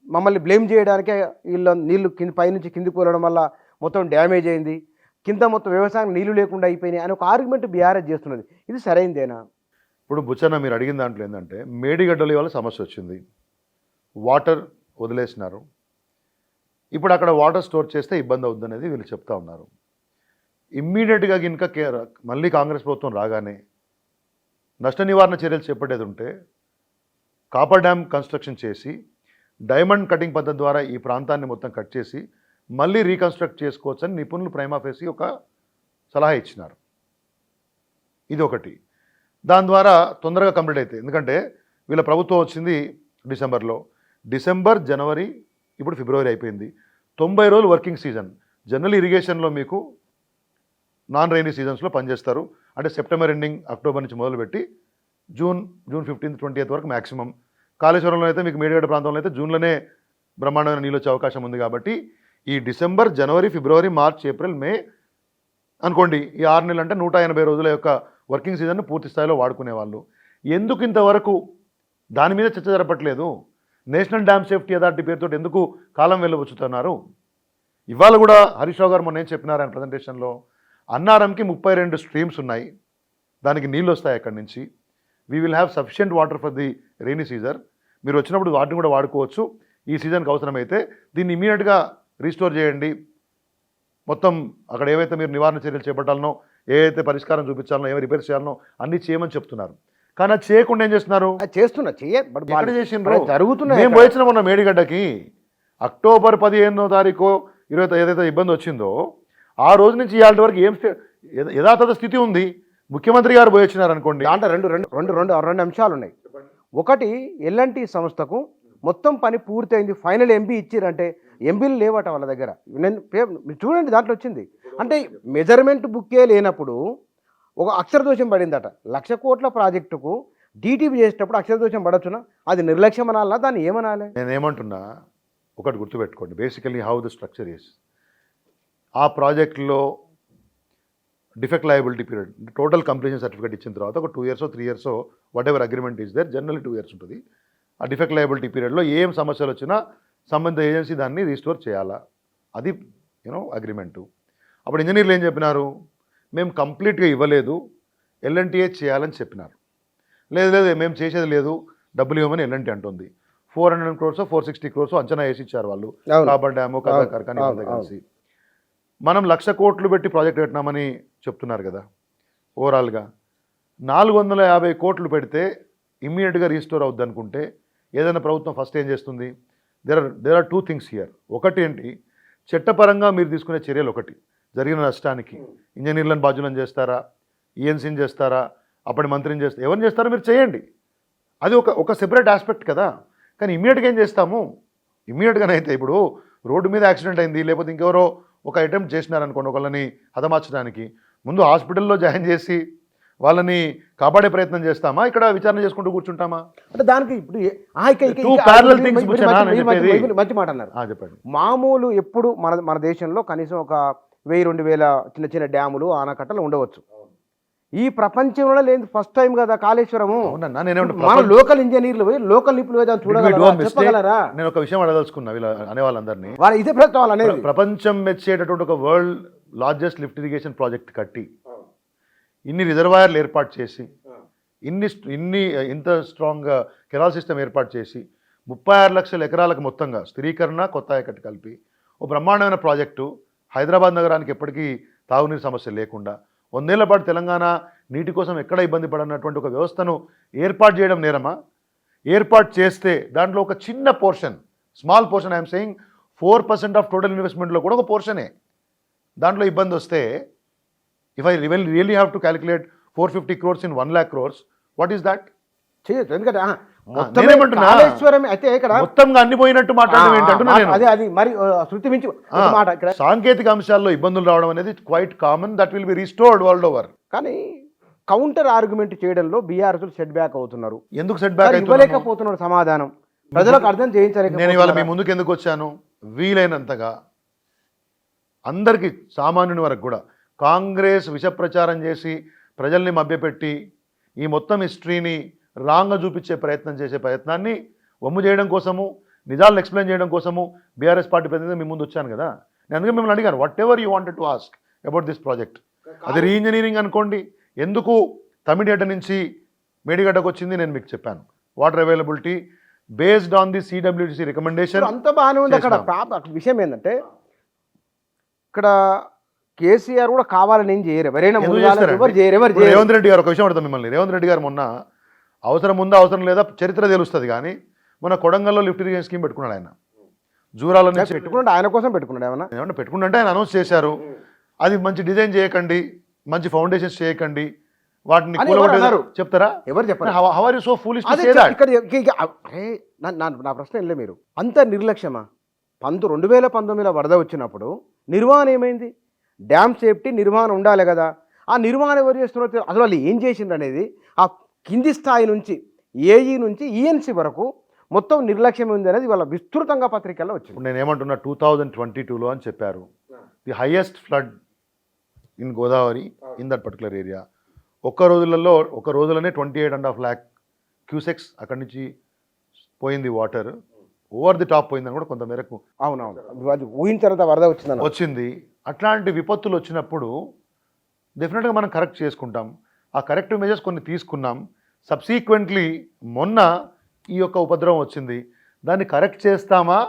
మమ్మల్ని బ్లేమ్ చేయడానికే నీళ్లు పైనుంచి కిందికి పోలడం వల్ల మొత్తం డ్యామేజ్ అయింది, కింద మొత్తం వ్యవసాయం నీళ్లు లేకుండా అయిపోయినాయి అని ఒక ఆర్గ్యుమెంట్ బీఆర్ఎస్ చేస్తున్నది. ఇది సరైందేనా? ఇప్పుడు బుచ్చన్న మీరు అడిగిన దాంట్లో ఏంటంటే మేడిగడ్డలో ఇవాళ సమస్య వచ్చింది, వాటర్ వదిలేసినారు. ఇప్పుడు అక్కడ వాటర్ స్టోర్ చేస్తే ఇబ్బంది అవుతుంది అనేది వీళ్ళు చెప్తా ఉన్నారు. ఇమ్మీడియట్గా ఇంకా మళ్ళీ కాంగ్రెస్ ప్రభుత్వం రాగానే నష్ట నివారణ చర్యలు చేపట్టేది ఉంటే కాపర్ డ్యామ్ కన్స్ట్రక్షన్ చేసి డైమండ్ కటింగ్ పద్ధతి ద్వారా ఈ ప్రాంతాన్ని మొత్తం కట్ చేసి మళ్ళీ రీకన్స్ట్రక్ట్ చేసుకోవచ్చని నిపుణులు ప్రైమా ఫేసి ఒక సలహా ఇచ్చినారు. ఇది ఒకటి. దాని ద్వారా తొందరగా కంప్లీట్ అవుతాయి. ఎందుకంటే వీళ్ళ ప్రభుత్వం వచ్చింది డిసెంబర్లో, డిసెంబర్, జనవరి, ఇప్పుడు ఫిబ్రవరి అయిపోయింది. 90 రోజులు వర్కింగ్ సీజన్. జనరల్ ఇరిగేషన్లో మీకు నాన్ రైనీ సీజన్స్లో పనిచేస్తారు. అంటే సెప్టెంబర్ ఎండింగ్, అక్టోబర్ నుంచి మొదలుపెట్టి జూన్ 15th 20th వరకు మ్యాక్సిమం. కాళేశ్వరంలో అయితే మీకు మేడిగడ్డ ప్రాంతంలో అయితే జూన్లోనే బ్రహ్మాండమైన నీళ్ళు వచ్చే అవకాశం ఉంది. కాబట్టి ఈ డిసెంబర్, జనవరి, ఫిబ్రవరి, మార్చ్, ఏప్రిల్, మే అనుకోండి, ఈ 6 నెలలు అంటే 180 రోజుల యొక్క వర్కింగ్ సీజన్ను పూర్తి స్థాయిలో వాడుకునేవాళ్ళు. ఎందుకు ఇంతవరకు దాని మీద చర్చ జరపట్లేదు? నేషనల్ డ్యామ్ సేఫ్టీ అథారిటీ పేరుతో ఎందుకు కాలం వెళ్ళవచ్చుతున్నారు? ఇవాళ కూడా హరీష్ రావు గారు మొన్న ఏం చెప్పినారు ఆయన ప్రజెంటేషన్లో, అన్నారంకి 32 స్ట్రీమ్స్ ఉన్నాయి, దానికి నీళ్ళు వస్తాయి అక్కడి నుంచి. We will have sufficient water for the rainy season. మీరు వచ్చినప్పుడు వాటిని కూడా వాడుకోవచ్చు. ఈ సీజన్కి అవసరమైతే దీన్ని ఇమీడియట్గా రీస్టోర్ చేయండి. మొత్తం అక్కడ ఏవైతే మీరు నివారణ చర్యలు చేపట్టాలనో, ఏవైతే పరిష్కారం చూపించాలనో, ఏమైనా రిపేర్ చేయాలనో అన్నీ చేయమని చెప్తున్నారు. కానీ అది చేయకుండా ఏం చేస్తున్నారు? జరుగుతున్నాయి. మేము పోయించిన మొన్న మేడిగడ్డకి అక్టోబర్ 15వ తారీఖు 20 ఏదైతే ఇబ్బంది వచ్చిందో ఆ రోజు నుంచి ఇవాళ వరకు ఏం యథాతథ స్థితి ఉంది. ముఖ్యమంత్రి గారు పోయి వచ్చినారు అనుకోండి. దాంట్లో రెండు అంశాలు ఉన్నాయి. ఒకటి, ఎల్ఎన్టీ సంస్థకు మొత్తం పని పూర్తయింది, ఫైనల్ ఎంబీ ఇచ్చిరంటే ఎంబీలు లేవట వాళ్ళ దగ్గర. మీరు చూడండి, దాంట్లో వచ్చింది. అంటే మెజర్మెంట్ బుక్కే లేనప్పుడు ఒక అక్షరదోషం పడిందట. 1,00,000 కోట్ల ప్రాజెక్టుకు డీటీపీ చేసేటప్పుడు అక్షరదోషం పడొచ్చునా? అది నిర్లక్ష్యం అనాలా? దాన్ని ఏమనాలి? నేనేమంటున్నా, ఒకటి గుర్తుపెట్టుకోండి. Basically how the structure is, ఆ ప్రాజెక్టులో defect liability period, total completion certificate ఇచ్చిన తర్వాత ఒక 2 years 3 years whatever agreement is there, generally 2 years ఉంటుంది. ఆ డిఫెక్ట్ లయబిలిటీ పీరియడ్లో ఏం సమస్యలు వచ్చినా సంబంధిత ఏజెన్సీ దాన్ని రీస్టోర్ చేయాలా, అది అగ్రిమెంటు. అప్పుడు ఇంజనీర్లు ఏం చెప్పినారు, మేము కంప్లీట్గా ఇవ్వలేదు, ఎల్ఎన్టీఏ చేయాలని చెప్పినారు. లేదు మేము చేసేది లేదు, డబ్బులు ఇవ్వమని ఎల్ఎన్టీ అంటుంది. 400 crores 460 crores అంచనా వేసి ఇచ్చారు వాళ్ళు, కాపర్ డ్యాము, కార్ఖానా కలిసి. మనం 1,00,000 కోట్లు పెట్టి ప్రాజెక్ట్ పెట్టినామని చెప్తున్నారు కదా ఓవరాల్గా. 450 కోట్లు పెడితే ఇమ్మీడియట్గా రీస్టోర్ అవుద్ది అనుకుంటే ఏదైనా ప్రభుత్వం ఫస్ట్ ఏం చేస్తుంది? There are 2 things here. ఒకటి ఏంటి, చట్టపరంగా మీరు తీసుకునే చర్యలు. ఒకటి, జరిగిన నష్టానికి ఇంజనీర్లను బాధ్యులను చేస్తారా, ఈఎన్సీని చేస్తారా, అప్పటి మంత్రిని చేస్తారా, ఎవరిని చేస్తారో మీరు చేయండి. అది ఒక సెపరేట్ ఆస్పెక్ట్ కదా. కానీ ఇమ్మీడియట్గా ఏం చేస్తాము? ఇమ్మీడియట్గానైతే ఇప్పుడు రోడ్డు మీద యాక్సిడెంట్ అయింది, లేకపోతే ఇంకెవరో ఒక అటెంప్ట్ చేసినారనుకోండి ఒకళ్ళని హతమార్చడానికి, ముందు హాస్పిటల్లో జాయిన్ చేసి వాళ్ళని కాపాడే ప్రయత్నం చేస్తామా, ఇక్కడ విచారణ చేసుకుంటూ కూర్చుంటామా? అంటే దానికి ఇప్పుడు Two parallel things, మంచి మాట అన్నారు. చెప్పండి. మామూలు ఎప్పుడు మన దేశంలో కనీసం ఒక 1000-2000 చిన్న చిన్న డ్యాములు ఆనకట్టలు ఉండవచ్చు. ఈ ప్రపంచంలో లేదు, ఫస్ట్ టైం కదా కాళేశ్వరము. మన లోకల్ ఇంజనీర్లు పోయి లోకల్ నిపుణులు పోయి దాన్ని చూడగలరా? నేను ఒక విషయం అడదలుచుకున్నా వీళ్ళ అనే వాళ్ళందరినీ. వాళ్ళ ఇదే ప్రయత్నం అనేది ప్రపంచం మెచ్చేటటువంటి ఒక world largest lift irrigation project కట్టి ఇన్ని రిజర్వాయర్లు ఏర్పాటు చేసి ఇంత స్ట్రాంగ్ కెనాల్ సిస్టమ్ ఏర్పాటు చేసి 36 లక్షల ఎకరాలకు మొత్తంగా స్థిరీకరణ కొత్త ఆయకట్టు కలిపి ఓ బ్రహ్మాండమైన ప్రాజెక్టు హైదరాబాద్ నగరానికి ఎప్పటికీ తాగునీరు సమస్య లేకుండా 100 ఏళ్ల పాటు తెలంగాణ నీటి కోసం ఎక్కడ ఇబ్బంది పడనటువంటి ఒక వ్యవస్థను ఏర్పాటు చేయడం నేరమా? ఏర్పాటు చేస్తే దాంట్లో ఒక చిన్న portion, small portion, I'm saying 4% of total ఇన్వెస్ట్మెంట్లో కూడా ఒక పోర్షనే దాంట్లో ఇబ్బంది వస్తే, if I really have to calculate 450 crores in 1 lakh crores, what is that? చేయొచ్చు. ఎందుకంటే నేనేమంటున్నా, కాళేశ్వరం అయితే ఇక్కడ మొత్తంగా అన్ని పోయినట్టు మాట్లాడడం ఏంటంటున్నా నేను. అది మరి శృతి మించి మాట ఇక్కడ. సాంకేతిక అంశాల్లో ఇబ్బందులు రావడం అనేది quite common, that will be restored world over. కానీ కౌంటర్ ఆర్గ్యుమెంట్ చేయడంలో బీఆర్ఎస్ సెట్ బ్యాక్ అవుతున్నారు. ఎందుకు సెట్ బ్యాక్ ఇవ్వలేకపోతున్నారు సమాధానం, ప్రజలకు అర్థం చేయించలేక. నేను ఇవాళ మీ ముందుకు ఎందుకు వచ్చాను? వీలైనంతగా అందరికీ, సామాన్యుని వరకు కూడా కాంగ్రెస్ విషప్రచారం చేసి ప్రజల్ని మభ్యపెట్టి ఈ మొత్తం హిస్టరీని రాంగ్గా చూపించే ప్రయత్నం చేసే ప్రయత్నాన్ని వమ్ము చేయడం కోసము, నిజాలను ఎక్స్ప్లెయిన్ చేయడం కోసము బీఆర్ఎస్ పార్టీ ప్రతినిధి మీ ముందు వచ్చాను కదా. నేను అందుకే మిమ్మల్ని అడిగాను, what you wanted to ask about this project. అది రీఇంజనీరింగ్ అనుకోండి, ఎందుకు తమిడిగడ్డ నుంచి మేడిగడ్డకు వచ్చింది నేను మీకు చెప్పాను. Water availability based on the CWTC recommendation అంత బాగానే ఉంది. అక్కడ విషయం ఏంటంటే, ఇక్కడ కేసీఆర్ కూడా కావాలని ఏం చేయరు. రేవంత్ రెడ్డి గారు ఒక విషయం అడుగుతాం మిమ్మల్ని. రేవంత్ రెడ్డి గారు మొన్న అవసరం ఉందా అవసరం లేదా చరిత్ర తెలుస్తుంది కానీ మన కొడంగల్లో లిఫ్ట్ ఇరిగేషన్ స్కీమ్ పెట్టుకున్నాడు ఆయన. జూరాల నుంచి పెట్టుకున్నాడు, ఆయన కోసం పెట్టుకున్నాడు. ఏమన్నా పెట్టుకుంటే ఆయన అనౌన్స్ చేశారు, అది మంచి డిజైన్ చేయకండి, మంచి ఫౌండేషన్స్ చేయకండి, వాటిని చెప్తారా? ఎవరు చెప్పారు? How are you so foolish to say that? నా ప్రశ్న ఏంలే, మీరు అంత నిర్లక్ష్యమా? 2019లో వరద వచ్చినప్పుడు నిర్వహణ ఏమైంది? డ్యామ్ సేఫ్టీ నిర్వహణ ఉండాలి కదా. ఆ నిర్వహణ ఎవరు చేస్తున్నారు? అసలు వాళ్ళు ఏం చేసిండ్రు అనేది ఆ కింది స్థాయి నుంచి ఏఈ నుంచి ఈఎన్సీ వరకు మొత్తం నిర్లక్ష్యం ఉంది అనేది వాళ్ళ విస్తృతంగా పత్రికల్లో వచ్చింది. నేను ఏమంటున్నా, 2022లో అని చెప్పారు, the highest flood in Godavari in that particular area. ఒక రోజులోనే 28.5 lakh క్యూసెక్స్ అక్కడి నుంచి పోయింది వాటర్. ఓవర్ ది టాప్ పోయిందని కూడా కొంత మేరకు అవునవును ఊహించినంత వరద వచ్చింది. అట్లాంటి విపత్తులు వచ్చినప్పుడు డెఫినెట్గా మనం కరెక్ట్ చేసుకుంటాం. ఆ కరెక్టివ్ మెజర్స్ కొన్ని తీసుకున్నాం. సబ్సీక్వెంట్లీ మొన్న ఈ యొక్క ఉపద్రవం వచ్చింది, దాన్ని కరెక్ట్ చేస్తామా,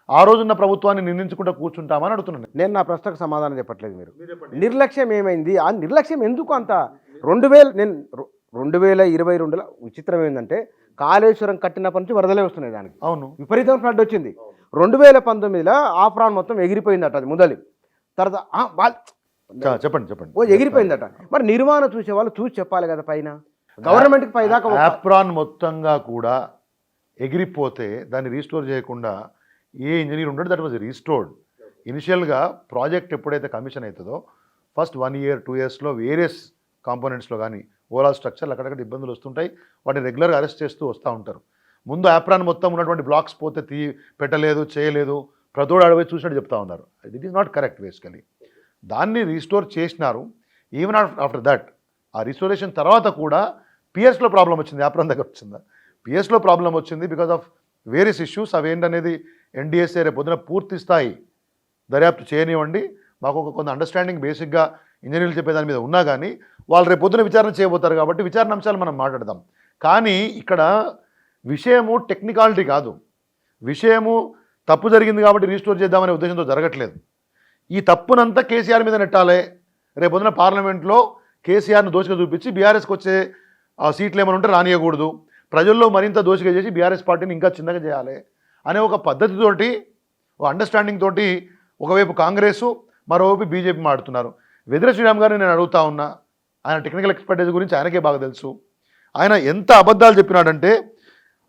ఆ రోజున్న ప్రభుత్వాన్ని నిందించుకుంటూ కూర్చుంటామా అని అడుగుతున్నాను. నేను నా ప్రశ్నకు సమాధానం చెప్పట్లేదు. మీరు నిర్లక్ష్యం ఏమైంది? ఆ నిర్లక్ష్యం ఎందుకు అంత? 2022లో విచిత్రం ఏంటంటే, కాళేశ్వరం కట్టినప్పటి నుంచి వరదలే వస్తున్నాయి. దానికి అవును విపరీతం ఫ్లడ్ వచ్చింది. 2019లో ఆఫ్రాన్ మొత్తం ఎగిరిపోయిందట. అది మొదలు తర్వాత చెప్పండి ఎగిరిపోయిందట. మరి నిర్వహణ చూసే వాళ్ళు చూసి చెప్పాలి కదా. పైన గవర్నమెంట్కి పైదాకా ఆఫ్రాన్ మొత్తంగా కూడా ఎగిరిపోతే దాన్ని రీస్టోర్ చేయకుండా ఏ ఇంజనీర్ ఉండడు. That was restored. ఇనిషియల్గా ప్రాజెక్ట్ ఎప్పుడైతే కమిషన్ అవుతుందో ఫస్ట్ 1 year 2 yearsలో వేరియస్ కాంపోనెంట్స్లో కానీ ఓవరాల్ స్ట్రక్చర్లు అక్కడక్కడ ఇబ్బందులు వస్తుంటాయి. వాటిని రెగ్యులర్గా అరెస్ట్ చేస్తూ వస్తూ ఉంటారు. ముందు ఆప్రాన్ మొత్తం ఉన్నటువంటి బ్లాక్స్ పోతే పెట్టలేదు, చేయలేదు, ప్రతోడు అడవి చూసినట్టు చెప్తా ఉన్నారు. It is not correct. Basically దాన్ని రీస్టోర్ చేసినారు. ఈవెన్ ఆఫ్టర్ దట్, ఆ రీస్టోరేషన్ తర్వాత కూడా పిఎస్లో ప్రాబ్లం వచ్చింది. ఆప్రాన్ దగ్గర వచ్చిందా? పిఎస్లో ప్రాబ్లం వచ్చింది బికాజ్ ఆఫ్ వేరియస్ ఇష్యూస్. అవి ఏంటనేది ఎన్డీఎస్ఏ రేపు పొద్దున పూర్తి స్థాయి దర్యాప్తు చేయనివ్వండి. మాకు కొంత అండర్స్టాండింగ్ బేసిక్గా ఇంజనీర్లు చెప్పే దాని మీద ఉన్నా కానీ వాళ్ళు రేపు పొద్దున విచారణ చేయబోతారు కాబట్టి విచారణ అంశాలు మనం మాట్లాడదాం. కానీ ఇక్కడ విషయము టెక్నికాలిటీ కాదు, విషయము తప్పు జరిగింది కాబట్టి రీస్టోర్ చేద్దామనే ఉద్దేశంతో జరగట్లేదు. ఈ తప్పునంతా కేసీఆర్ మీద నెట్టాలి. రేపు పొద్దున పార్లమెంట్లో కేసీఆర్ను దోషిగా చూపించి బీఆర్ఎస్కి వచ్చే సీట్లు ఏమైనా ఉంటే రానియకూడదు, ప్రజల్లో మరింత దోషిగా చేసి బీఆర్ఎస్ పార్టీని ఇంకా చిన్నగా చేయాలి అనే ఒక పద్ధతితోటి, ఒక అండర్స్టాండింగ్ తోటి ఒకవైపు కాంగ్రెస్, మరోవైపు బీజేపీ మాడుతున్నారు. వెదిర శ్రీరామ్ గారిని నేను అడుగుతా ఉన్నా, ఆయన టెక్నికల్ ఎక్స్పర్టైజ్ గురించి ఆయనకే బాగా తెలుసు. ఆయన ఎంత అబద్ధాలు చెప్పినాడంటే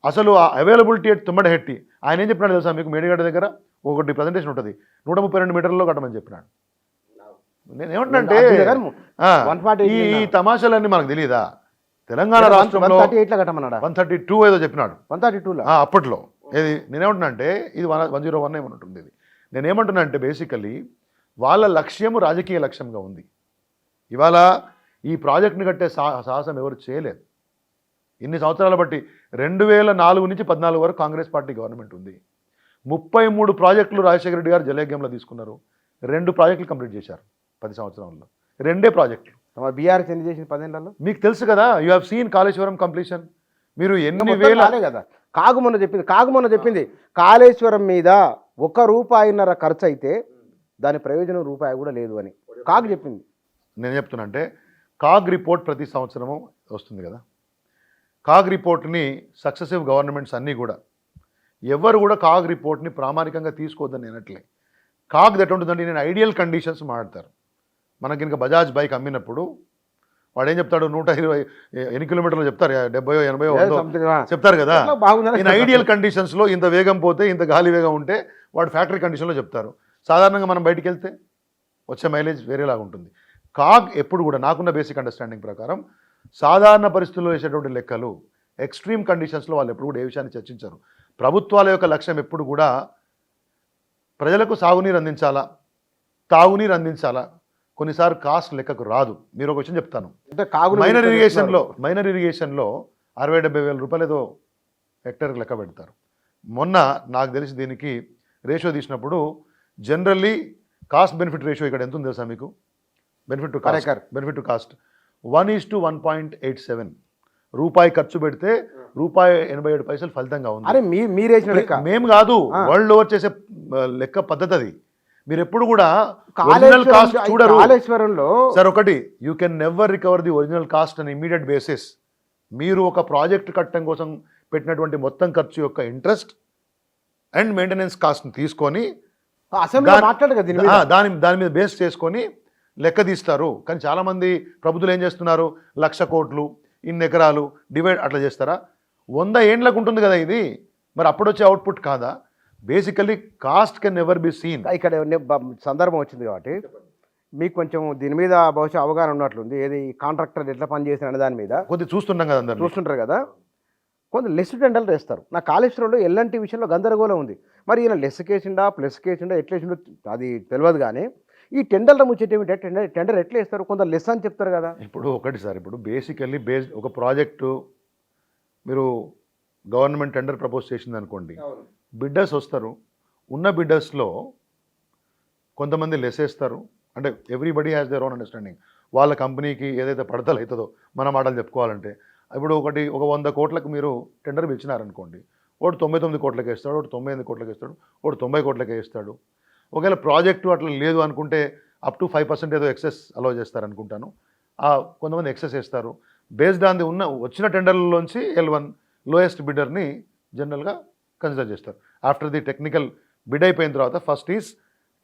అసలు ఆ అవైలబిలిటీ ఎట్ తుమ్మడహెట్టి ఆయన ఏం చెప్పినాడు తెలుసా మీకు? మేడిగడ్డ దగ్గర ఒకటి ప్రజెంటేషన్ ఉంటుంది, 132 మీటర్లలో కట్టమని చెప్పినాడు. నేను ఏమంటున్నానంటే ఈ తమాషాలన్నీ మనకు తెలియదా? తెలంగాణ రాష్ట్రంలో 132 ఏదో చెప్పినాడు, 132 అప్పట్లో. ఏది నేనేమంటున్నా అంటే ఇది 101 ఏమని ఉంటుంది. ఇది నేనేమంటున్నా అంటే బేసికలీ వాళ్ళ లక్ష్యము రాజకీయ లక్ష్యంగా ఉంది. ఇవాళ ఈ ప్రాజెక్ట్ని కట్టే సాహసం ఎవరు చేయలేదు. ఇన్ని సంవత్సరాల బట్టి 2004 నుంచి 14 వరకు కాంగ్రెస్ పార్టీ గవర్నమెంట్ ఉంది. 33 ప్రాజెక్టులు రాజశేఖర రెడ్డి గారు జలయజ్ఞంలో తీసుకున్నారు. 2 ప్రాజెక్టులు కంప్లీట్ చేశారు 10 సంవత్సరాల్లో, 2 ప్రాజెక్టులు. బీఆర్ఎస్ ఎన్ని చేసింది 10 ఏళ్లలో మీకు తెలుసు కదా. You have seen Kaleshwaram completion. మీరు ఎన్ని వేల కదా కాగుమొన్న చెప్పింది కాళేశ్వరం మీద ₹1.5 ఖర్చు అయితే దాని ప్రయోజనం రూపాయి కూడా లేదు అని కాగ్ చెప్పింది. నేను చెప్తున్నా అంటే కాగ్ రిపోర్ట్ ప్రతి సంవత్సరము వస్తుంది కదా. కాగ్ రిపోర్ట్ని సక్సెసివ్ గవర్నమెంట్స్ అన్నీ కూడా ఎవరు కూడా కాగ్ రిపోర్ట్ని ప్రామాణికంగా తీసుకోవద్దని నేనట్లే. కాగ్ దట్ ఉంటుందంటే నేను ఐడియల్ కండిషన్స్ మాట్లాడతారు. మనకి ఇంకా బజాజ్ బైక్ అమ్మినప్పుడు వాడు ఏం చెప్తాడు, 120 ఎన్ని కిలోమీటర్లు చెప్తారు, 70, 80 చెప్తారు కదా. నేను ఐడియల్ కండిషన్స్లో ఇంత వేగం పోతే, ఇంత గాలి వేగం ఉంటే వాడు ఫ్యాక్టరీ కండిషన్లో చెప్తారు. సాధారణంగా మనం బయటికి వెళ్తే వచ్చే మైలేజ్ వేరేలాగా ఉంటుంది. కాగ్ ఎప్పుడు కూడా నాకున్న బేసిక్ అండర్స్టాండింగ్ ప్రకారం సాధారణ పరిస్థితుల్లో వేసేటువంటి లెక్కలు, ఎక్స్ట్రీమ్ కండిషన్స్లో వాళ్ళు ఎప్పుడు కూడా ఏ విషయాన్ని చర్చించారు. ప్రభుత్వాల యొక్క లక్ష్యం ఎప్పుడు కూడా ప్రజలకు సాగునీరు అందించాలా, తాగునీరు అందించాలా. కొన్నిసార్లు కాస్ట్ లెక్కకు రాదు. మీరు ఒక విషయం చెప్తాను, మైనర్ ఇరిగేషన్లో 60-70 వేల రూపాయలు ఏదో హెక్టర్కి లెక్క పెడతారు. మొన్న నాకు తెలిసి దీనికి రేషియో తీసినప్పుడు జనరల్లీ కాస్ట్ బెనిఫిట్ రేషియో ఇక్కడ ఎంత ఉంది తెలుసా మీకు? Benefit to cost 1:1.87. రూపాయి ఖర్చు పెడితే ₹1.87 ఫలితంగా ఉంది. అరే మీరేసిన లెక్క, మేము కాదు, వరల్డ్ ఓవర్ చేసే లెక్క పద్ధతి అది. మీరు ఎప్పుడు కూడా ఒరిజినల్ కాస్ట్ చూడరు. కాళేశ్వరంలో సార్ ఒకటి, you can never recover the original cost and immediate basis. మీరు ఒక ప్రాజెక్ట్ కట్టడం కోసం పెట్టినటువంటి మొత్తం ఖర్చు యొక్క ఇంట్రెస్ట్ అండ్ మెయింటెనెన్స్ కాస్ట్ని తీసుకొని దాని మీద బేస్ చేసుకొని లెక్క తీస్తారు. కానీ చాలామంది ప్రభుత్వాలు ఏం చేస్తున్నారు, 1,00,000 కోట్లు, ఇన్ని ఎకరాలు డివైడ్ అట్లా చేస్తారా? 100 ఏండ్లకు ఉంటుంది కదా ఇది, మరి అప్పుడు వచ్చే అవుట్పుట్ కాదా? Basically cost can never be seen. ఇక్కడ సందర్భం వచ్చింది కాబట్టి మీకు కొంచెం దీని మీద బహుశా అవగాహన ఉన్నట్లుంది. ఏది కాంట్రాక్టర్ ఎట్లా పనిచేసిన అనే దాని మీద కొద్దిగా చూస్తుంటారు కదా. కొంత లెస్ టెండర్లు వేస్తారు. నా కాళేశ్వరంలో ఎల్ఎన్టీ విషయంలో గందరగోళం ఉంది. మరి ఈయన లెస్ కేసిండా ప్లస్ కేసిండా ఎట్లా వేసిండో అది తెలియదు. కానీ ఈ టెండర్ల ముచ్చట ఏమిటంటే టెండర్ ఎట్లా వేస్తారు? కొంత లెస్ అని చెప్తారు కదా. ఇప్పుడు ఒకటి సార్, ఇప్పుడు బేసికల్లీ ఒక ప్రాజెక్టు మీరు గవర్నమెంట్ టెండర్ ప్రపోజ్ చేసింది అనుకోండి, బిడ్డర్స్ వస్తారు. ఉన్న బిడ్డర్స్లో కొంతమంది లెస్ వేస్తారు. అంటే everybody has their own understanding. వాళ్ళ కంపెనీకి ఏదైతే పడతలు అవుతుందో మన మాటలు చెప్పుకోవాలంటే, ఇప్పుడు ఒక 100 కోట్లకు మీరు టెండర్ పిలిచినారనుకోండి, ఒకటి 99 కోట్లకి వేస్తాడు, ఒకటి 98 కోట్లకి వేస్తాడు, ఒకటి 90 కోట్లకి వేస్తాడు. ఒకవేళ ప్రాజెక్టు అట్లా లేదు అనుకుంటే అప్ టు 5% ఏదో ఎక్సెస్ అలౌ చేస్తారనుకుంటాను. కొంతమంది ఎక్సెస్ వేస్తారు. బేస్డ్ ఆన్ ది వచ్చిన టెండర్లలోంచి L1 లోయెస్ట్ బిడ్డర్ని జనరల్గా కన్సిడర్ చేస్తారు. ఆఫ్టర్ ది టెక్నికల్ బిడ్ అయిపోయిన తర్వాత ఫస్ట్ ఈజ్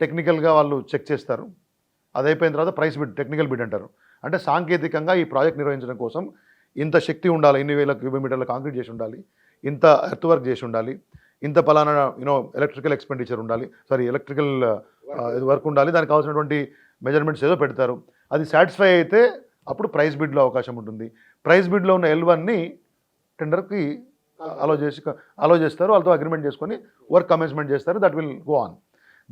టెక్నికల్గా వాళ్ళు చెక్ చేస్తారు. అది అయిపోయిన తర్వాత ప్రైస్ బిడ్, టెక్నికల్ బిడ్ అంటారు. అంటే సాంకేతికంగా ఈ ప్రాజెక్ట్ నిర్వహించడం కోసం ఇంత శక్తి ఉండాలి, ఇన్ని వేల క్యూబిక్ మీటర్ల కాంక్రీట్ చేసి ఉండాలి, ఇంత ఎర్త్ వర్క్ చేసి ఉండాలి, ఇంత పలానా ఎలక్ట్రికల్ ఎక్స్పెండిచర్ ఉండాలి, ఎలక్ట్రికల్ వర్క్ ఉండాలి, దానికి కావాల్సినటువంటి మెజర్మెంట్స్ ఏదో పెడతారు. అది సాటిస్ఫై అయితే అప్పుడు ప్రైస్ బిడ్లో అవకాశం ఉంటుంది. ప్రైస్ బిడ్లో ఉన్న L1ని టెండర్కి అలో చేస్తారు. వాళ్ళతో అగ్రిమెంట్ చేసుకొని వర్క్ కమెన్స్మెంట్ చేస్తారు. That will go on.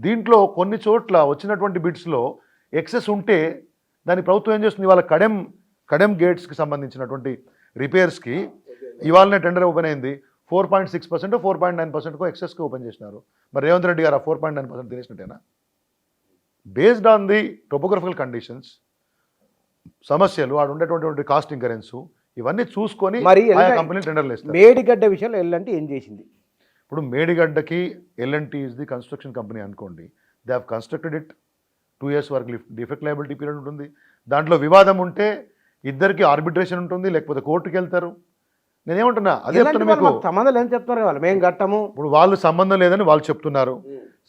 దీంట్లో కొన్ని చోట్ల వచ్చినటువంటి బిడ్స్లో ఎక్సెస్ ఉంటే దాని ప్రభుత్వం ఏం చేస్తుంది, వాళ్ళ కడెం గేట్స్కి సంబంధించినటువంటి రిపేర్స్కి ఇవాళనే టెండర్ ఓపెన్ అయింది. 4.6% 4.9% ఎక్సెస్కి ఓపెన్ చేసినారు. మరి రేవంత్ రెడ్డి గారు ఆ 4.9% తినేసినట్టేనా? Based on the topographical conditions, సమస్యలు, ఆడ ఉండేటువంటి కాస్ట్ ఇంకరెన్స్, ఇవన్నీ చూసుకొని కంపెనీలు టెండర్లు ఇస్తారు. మేడిగడ్డ విషయంలో L&T ఏం చేసింది? ఇప్పుడు మేడిగడ్డకి L&T is the construction company అనుకోండి. They have constructed it. 2 years వరకు డిఫెక్ట్ లయబిలిటీ పీరియడ్ ఉంటుంది. దాంట్లో వివాదం ఉంటే ఇద్దరికి ఆర్బిట్రేషన్ ఉంటుంది, లేకపోతే కోర్టుకి వెళ్తారు. నేనేమంటున్నా అదే ఇలాంటి చెప్తున్నా వాళ్ళు మీకు. మాకు సంబంధం లేదని చెప్తున్నారు వాళ్ళు, మేము కట్టము. ఇప్పుడు వాళ్ళు సంబంధం లేదని వాళ్ళు చెప్తున్నారు,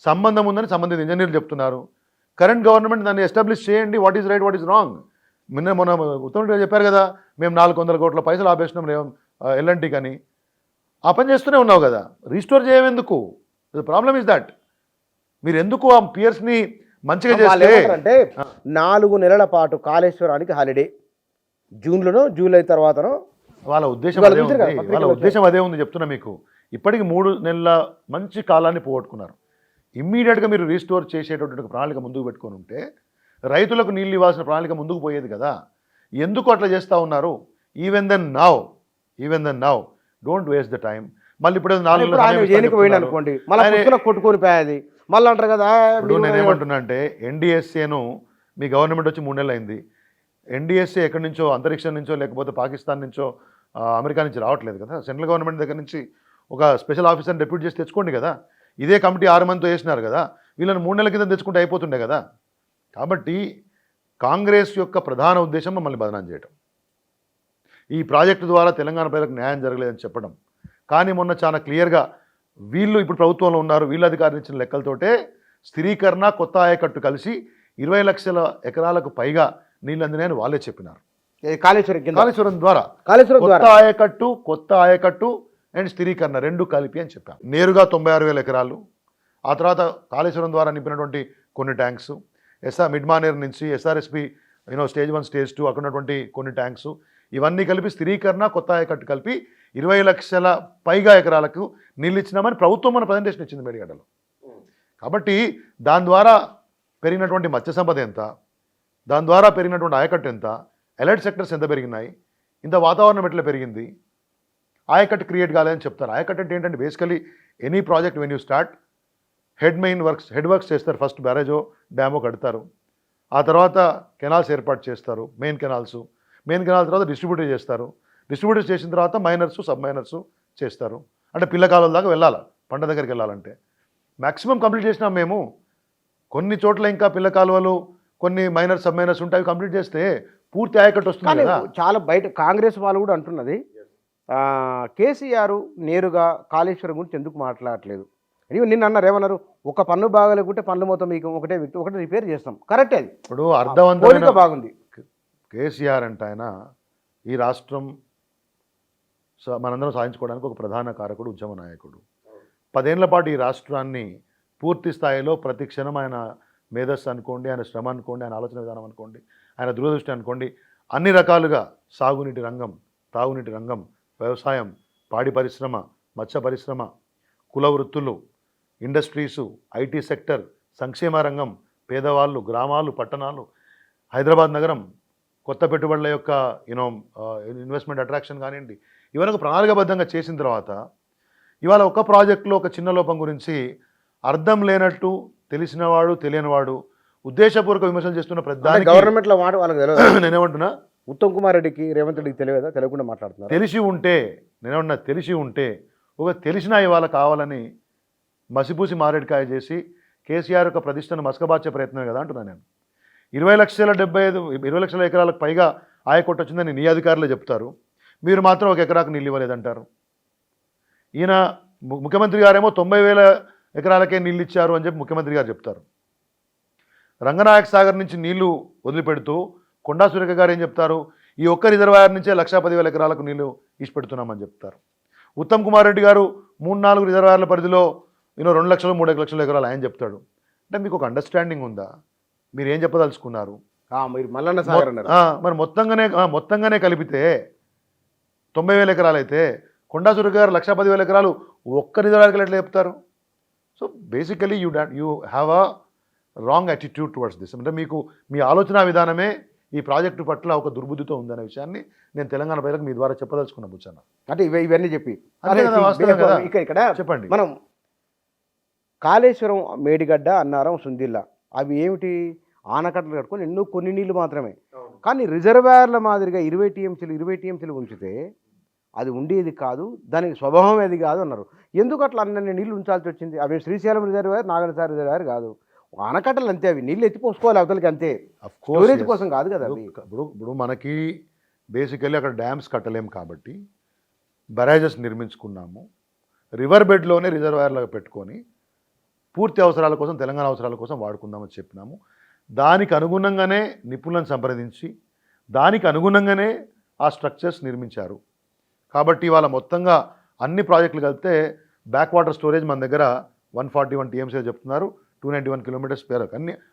సంబంధం ఉందని సంబంధిత ఇంజనీర్లు చెప్తున్నారు. కరెంట్ గవర్నమెంట్ దాన్ని ఎస్టాబ్లిష్ చేయండి, what is right what is wrong. మొన్న ఉత్తమ్ రెడ్డి చెప్పారు కదా, మేము 400 కోట్ల పైసలు ఆపేసినాం ఎల్ఎన్టీ కానీ. ఆ పని చేస్తూనే ఉన్నావు కదా, రీస్టోర్ చేయమెందుకు? The problem is that. మీరు ఎందుకు ఆ పియర్స్ని మంచిగా వాళ్ళు చేస్తే ఏమంటారంటే 4 నెలల పాటు కాళేశ్వరానికి హాలిడే, జూన్లోనో జూలై తర్వాతనో. వాళ్ళ ఉద్దేశం వాళ్ళు అదే పిలిచారు కదా, ఉంది, పత్రికలో వాళ్ళ ఉద్దేశం అదే ఉంది చెప్తున్నా మీకు. ఇప్పటికి 3 నెలల మంచి కాలాన్ని పోగొట్టుకున్నారు. ఇమ్మీడియట్గా మీరు రీస్టోర్ చేసేటటువంటి ప్రణాళిక ముందుకు పెట్టుకొని ఉంటే రైతులకు నీళ్ళు ఇవ్వాల్సిన ప్రణాళిక ముందుకు పోయేది కదా. ఎందుకు అట్లా చేస్తూ ఉన్నారు? Even then now don't waste the time. మళ్ళీ ఇప్పుడు 4 నెలల సమయం ఇస్తాను ఎన్నిక పోయింది చెప్తున్నారు. అనుకోండి, మళ్ళీ పుస్తకం కొట్టుకొని పోయేది మళ్ళీ అంటారు కదా. ఇప్పుడు నేనేమంటున్నా అంటే ఎన్డీఎస్ఏను మీ గవర్నమెంట్ వచ్చి 3 నెలలు అయింది. ఎన్డీఎస్ఏ ఎక్కడి నుంచో, అంతరిక్షం నుంచో లేకపోతే పాకిస్తాన్ నుంచో అమెరికా నుంచి రావట్లేదు కదా. సెంట్రల్ గవర్నమెంట్ దగ్గర నుంచి ఒక స్పెషల్ ఆఫీసర్ని డెప్యూట్ చేసి తెచ్చుకోండి కదా. ఇదే కమిటీ 6 మందితో వేసినారు కదా, వీళ్ళని 3 నెలల కింద తెచ్చుకుంటే అయిపోతుండే కదా. కాబట్టి కాంగ్రెస్ యొక్క ప్రధాన ఉద్దేశం మమ్మల్ని బదనాం చేయటం, ఈ ప్రాజెక్టు ద్వారా తెలంగాణ ప్రజలకు న్యాయం జరగలేదని చెప్పడం. కానీ మొన్న చాలా క్లియర్గా వీళ్ళు ఇప్పుడు ప్రభుత్వంలో ఉన్నారు, వీళ్ళు అధికారులు ఇచ్చిన లెక్కలతోటే స్థిరీకరణ, కొత్త ఆయకట్టు కలిసి 20 లక్షల ఎకరాలకు పైగా నీళ్ళు అందినాయని వాళ్ళే చెప్పినారు. కాళేశ్వరం ద్వారా కొత్త ఆయకట్టు అండ్ స్థిరీకరణ 2 కలిపి అని చెప్పాం. నేరుగా 96,000 ఎకరాలు, ఆ తర్వాత కాళేశ్వరం ద్వారా నింపినటువంటి కొన్ని ట్యాంక్స్, మిడ్ మానేర్ నుంచి ఎస్ఆర్ఎస్పి స్టేజ్ 1 స్టేజ్ 2 అక్కడ ఉన్నటువంటి కొన్ని ట్యాంక్స్, ఇవన్నీ కలిపి స్థిరీకరణ, కొత్త ఆయకట్టు కలిపి 20 లక్షల పైగా ఎకరాలకు నీళ్ళు ఇచ్చినామని ప్రభుత్వం మన ప్రజెంటేషన్ ఇచ్చింది మేడిగడ్డలో. కాబట్టి దాని ద్వారా పెరిగినటువంటి మత్స్య సంపద ఎంత, దాని ద్వారా పెరిగినటువంటి ఆయకట్టు ఎంత, అలర్ట్ సెక్టర్స్ ఎంత పెరిగినాయి, ఇంత వాతావరణం ఎట్లా పెరిగింది, ఆయకట్టు క్రియేట్ కాలేదని చెప్తారు. ఆయకట్టు అంటే ఏంటంటే basically any project when you start head works చేస్తారు. ఫస్ట్ బ్యారేజో డ్యామో కడతారు, ఆ తర్వాత కెనాల్స్ ఏర్పాటు చేస్తారు, మెయిన్ కెనాల్స్ తర్వాత డిస్ట్రిబ్యూటర్ చేస్తారు, డిస్ట్రిబ్యూటర్ చేసిన తర్వాత మైనర్స్ సబ్ మైనర్స్ చేస్తారు. అంటే పిల్ల కాలువల దాకా వెళ్ళాలి, పంట దగ్గరికి వెళ్ళాలంటే మ్యాక్సిమం కంప్లీట్ చేసినాం మేము. కొన్ని చోట్ల ఇంకా పిల్ల కాలువలు, కొన్ని మైనర్స్ సబ్ మైనర్స్ ఉంటాయి, కంప్లీట్ చేస్తే పూర్తి ఆయకట్టు వస్తుంది కదా. చాలా బయట కాంగ్రెస్ వాళ్ళు కూడా అంటున్నది, కేసీఆర్ నేరుగా కాళేశ్వరం గురించి ఎందుకు మాట్లాడట్లేదు. నిన్న అన్నారు, ఏమన్నారు, ఒక పన్ను బాగాలేకుంటే పన్ను మొత్తం మీకు ఒకటే రిపేర్ చేస్తాం. కరెక్ట్, అది ఇప్పుడు అర్థవంతంగా బాగుంది. కేసీఆర్ అంటే ఆయన ఈ రాష్ట్రం మనందరం సాధించుకోవడానికి ఒక ప్రధాన కారకుడు, ఉద్యమ నాయకుడు. 10 ఏళ్ల పాటు ఈ రాష్ట్రాన్ని పూర్తి స్థాయిలో ప్రతి క్షణం ఆయన మేధస్సు అనుకోండి, ఆయన శ్రమ అనుకోండి, ఆయన ఆలోచన విధానం అనుకోండి, ఆయన దూరదృష్టి అనుకోండి, అన్ని రకాలుగా సాగునీటి రంగం, తాగునీటి రంగం, వ్యవసాయం, పాడి పరిశ్రమ, మత్స్య పరిశ్రమ, కుల వృత్తులు, ఇండస్ట్రీసు, ఐటీ సెక్టర్, సంక్షేమ రంగం, పేదవాళ్ళు, గ్రామాలు, పట్టణాలు, హైదరాబాద్ నగరం, కొత్త పెట్టుబడుల యొక్క ఇన్వెస్ట్మెంట్ అట్రాక్షన్ కానివ్వండి, ఇవన్నీ ఒక ప్రణాళికాబద్ధంగా చేసిన తర్వాత ఇవాళ ఒక ప్రాజెక్టులో ఒక చిన్న లోపం గురించి అర్థం లేనట్టు తెలిసినవాడు తెలియనివాడు ఉద్దేశపూర్వక విమర్శలు చేస్తున్న ప్రధాని గవర్నమెంట్లో మాట వాళ్ళకి తెలియదు. నేనేమంటున్నా, ఉత్తమ్ కుమార్ రెడ్డికి, రేవంత్ రెడ్డికి తెలియదా, తెలియకుండా మాట్లాడుతున్నారు. తెలిసి ఉంటే ఒక తెలిసినా ఇవాళ కావాలని మసిపూసి మారేడుకాయ చేసి కేసీఆర్ యొక్క ప్రతిష్టను మసకబార్చే ప్రయత్నమే కదా అంటున్నాను నేను. 20 లక్షల ఎకరాలకు పైగా ఆయకట్టు వచ్చిందని నీ అధికారులే చెప్తారు, మీరు మాత్రం 1 ఎకరాకు నీళ్ళు ఇవ్వలేదంటారు. ఈయన ముఖ్యమంత్రి గారేమో 90,000 ఎకరాలకే నీళ్ళు ఇచ్చారు అని చెప్పి ముఖ్యమంత్రి గారు చెప్తారు. రంగనాయక సాగర్ నుంచి నీళ్లు వదిలిపెడుతూ కొండా సురేఖ గారు ఏం చెప్తారు, ఈ ఒక్క రిజర్వాయర్ నుంచే 110,000 ఎకరాలకు నీళ్లు ఇచ్చిపెడుతున్నామని చెప్తారు. ఉత్తమ్ కుమార్ రెడ్డి గారు 3-4 రిజర్వాయర్ల పరిధిలో 2 లక్షలు 3 లక్షల ఎకరాలు ఆయన చెప్తాడు. అంటే మీకు ఒక అండర్స్టాండింగ్ ఉందా, మీరు ఏం చెప్పదలుచుకున్నారు? మీరు మల్లన్న సాగర్ అన్నారు, మరి మొత్తంగానే కలిపితే 90,000 ఎకరాలు అయితే కొండా సురేఖ గారు 110,000 ఎకరాలు ఒక్క రిజర్వాయర్కి ఎట్లా చెప్తారు? So basically you have a wrong attitude towards this. అంటే మీకు మీ ఆలోచన విధానమే ఈ ప్రాజెక్టు పట్ల ఒక దుర్బుద్ధితో ఉందనే విషయాన్ని నేను తెలంగాణ ప్రజలకు మీ ద్వారా చెప్పదలుచుకున్నా బుచ్చన్న. అంటే ఇవన్నీ చెప్పి ఇక్కడ చెప్పండి. మనం కాళేశ్వరం, మేడిగడ్డ, అన్నారం, సుందిల్లా అవి ఏమిటి, ఆనకట్టలు కట్టుకొని కొన్ని నీళ్ళు మాత్రమే. కానీ రిజర్వాయర్ల మాదిరిగా 20 టీఎంసీలు ఉంచితే అది ఉండేది కాదు, దానికి స్వభావం అది కాదు అన్నారు. ఎందుకు అట్లా అన్నీ నీళ్ళు ఉంచాల్సి వచ్చింది? అవి శ్రీశైలం రిజర్వాయర్, నాగనసారి రిజర్వాయర్ కాదు, ఆనకట్టలు అంతే, అవి నీళ్ళు ఎత్తిపోసుకోవాలి అవతలకి, అంతే, స్టోరేజ్ కోసం కాదు కదా. ఇప్పుడు మనకి బేసికల్లీ అక్కడ డ్యామ్స్ కట్టలేం కాబట్టి బరాజెస్ నిర్మించుకున్నాము, రివర్ బెడ్లోనే రిజర్వాయర్లుగా పెట్టుకొని పూర్తి అవసరాల కోసం, తెలంగాణ అవసరాల కోసం వాడుకుందామని చెప్పినాము. దానికి అనుగుణంగానే నిపుణులను సంప్రదించి దానికి అనుగుణంగానే ఆ స్ట్రక్చర్స్ నిర్మించారు. కాబట్టి ఇవాళ మొత్తంగా అన్ని ప్రాజెక్టులు కలిపితే బ్యాక్ వాటర్ స్టోరేజ్ మన దగ్గర 141 TMC చెప్తున్నారు, 291 కిలోమీటర్స్ పేరు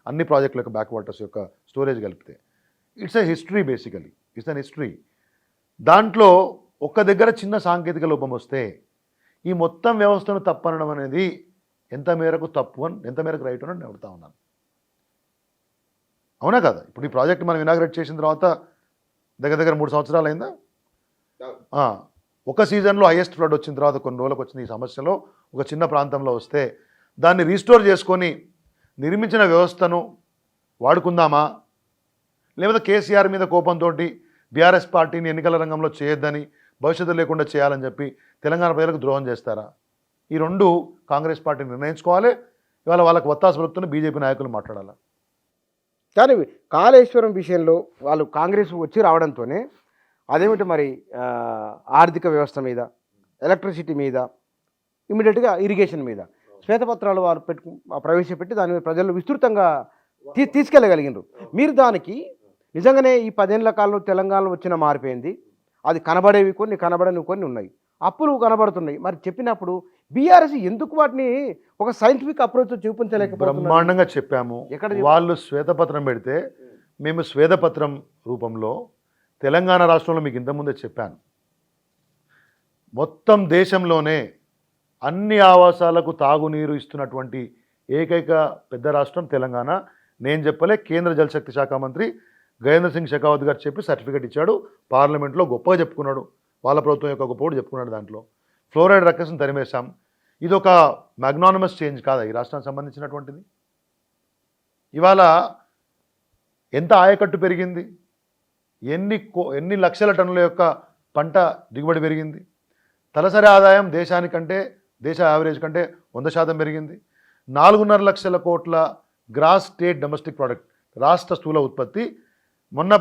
అన్ని ప్రాజెక్టుల యొక్క బ్యాక్ వాటర్స్ యొక్క స్టోరేజ్ కలిపితే. It's a history, basically it's an history. దాంట్లో ఒక్క దగ్గర చిన్న సాంకేతిక లోపం వస్తే ఈ మొత్తం వ్యవస్థను తప్పనడం అనేది ఎంత మేరకు తప్పు అని, ఎంత మేరకు రైట్ అని నేను అడుగుతా ఉన్నాను. అవునా కదా? ఇప్పుడు ఈ ప్రాజెక్ట్ మనం ఇనాగ్రేట్ చేసిన తర్వాత దగ్గర దగ్గర 3 సంవత్సరాలు అయిందా? ఒక సీజన్లో హైయెస్ట్ ఫ్లడ్ వచ్చిన తర్వాత కొన్ని రోజులకు వచ్చిన ఈ సమస్యలో ఒక చిన్న ప్రాంతంలో వస్తే దాన్ని రీస్టోర్ చేసుకొని నిర్మించిన వ్యవస్థను వాడుకుందామా, లేకపోతే కేసీఆర్ మీద కోపంతో బీఆర్ఎస్ పార్టీని ఎన్నికల రంగంలో చేయొద్దని, భవిష్యత్తు లేకుండా చేయాలని చెప్పి తెలంగాణ ప్రజలకు ద్రోహం చేస్తారా? ఈ రెండు కాంగ్రెస్ పార్టీ నిర్ణయించుకోవాలి. ఇవాళ వాళ్ళకి ఒత్తాసు పలుకుతున్న బీజేపీ నాయకులు మాట్లాడాలి. కానీ కాళేశ్వరం విషయంలో వాళ్ళు కాంగ్రెస్ వచ్చి రావడంతోనే అదేమిటి మరి ఆర్థిక వ్యవస్థ మీద, ఎలక్ట్రిసిటీ మీద, ఇమీడియట్గా ఇరిగేషన్ మీద శ్వేతపత్రాలు వారు ప్రవేశపెట్టి దాని మీద ప్రజలు విస్తృతంగా తీసుకెళ్ళగలిగినారు. మీరు దానికి నిజంగానే ఈ 10 ఏళ్ల కాలంలో తెలంగాణలో వచ్చిన మారిపోయింది. అది కనబడేవి కొన్ని, కనబడనివి కొన్ని ఉన్నాయి, అప్పులు కనబడుతున్నాయి. మరి చెప్పినప్పుడు బీఆర్ఎస్ ఎందుకు వాటిని ఒక సైంటిఫిక్ అప్రోచ్ చూపించలేకపోతున్నారు? బ్రహ్మాండంగా చెప్పాము. వాళ్ళు శ్వేతపత్రం పెడితే మేము శ్వేతపత్రం రూపంలో తెలంగాణ రాష్ట్రంలో మీకు ఇంతకుముందే చెప్పాను, మొత్తం దేశంలోనే అన్ని ఆవాసాలకు తాగునీరు ఇస్తున్నటువంటి ఏకైక పెద్ద రాష్ట్రం తెలంగాణ. నేను చెప్పలే, కేంద్ర జలశక్తి శాఖ మంత్రి గజేంద్ర సింగ్ షెకావత్ గారు చెప్పి సర్టిఫికేట్ ఇచ్చాడు, పార్లమెంట్లో గొప్పగా చెప్పుకున్నాడు, వాళ్ళ ప్రభుత్వం యొక్క గొప్ప కూడా చెప్పుకున్నాడు. దాంట్లో ఫ్లోరైడ్ రక్కస్ని తరిమేశాం. ఇది ఒక మ్యాగ్నానమస్ చేంజ్ కాదా ఈ రాష్ట్రానికి సంబంధించినటువంటిది? ఇవాళ ఎంత ఆయకట్టు పెరిగింది, ఎన్ని లక్షల టన్నుల యొక్క పంట దిగుబడి పెరిగింది, తలసరి ఆదాయం దేశానికంటే, దేశ యావరేజ్ కంటే 100% పెరిగింది. 4.5 లక్షల కోట్ల గ్రాస్ స్టేట్ డొమెస్టిక్ ప్రోడక్ట్, రాష్ట్ర స్థూల ఉత్పత్తి మొన్న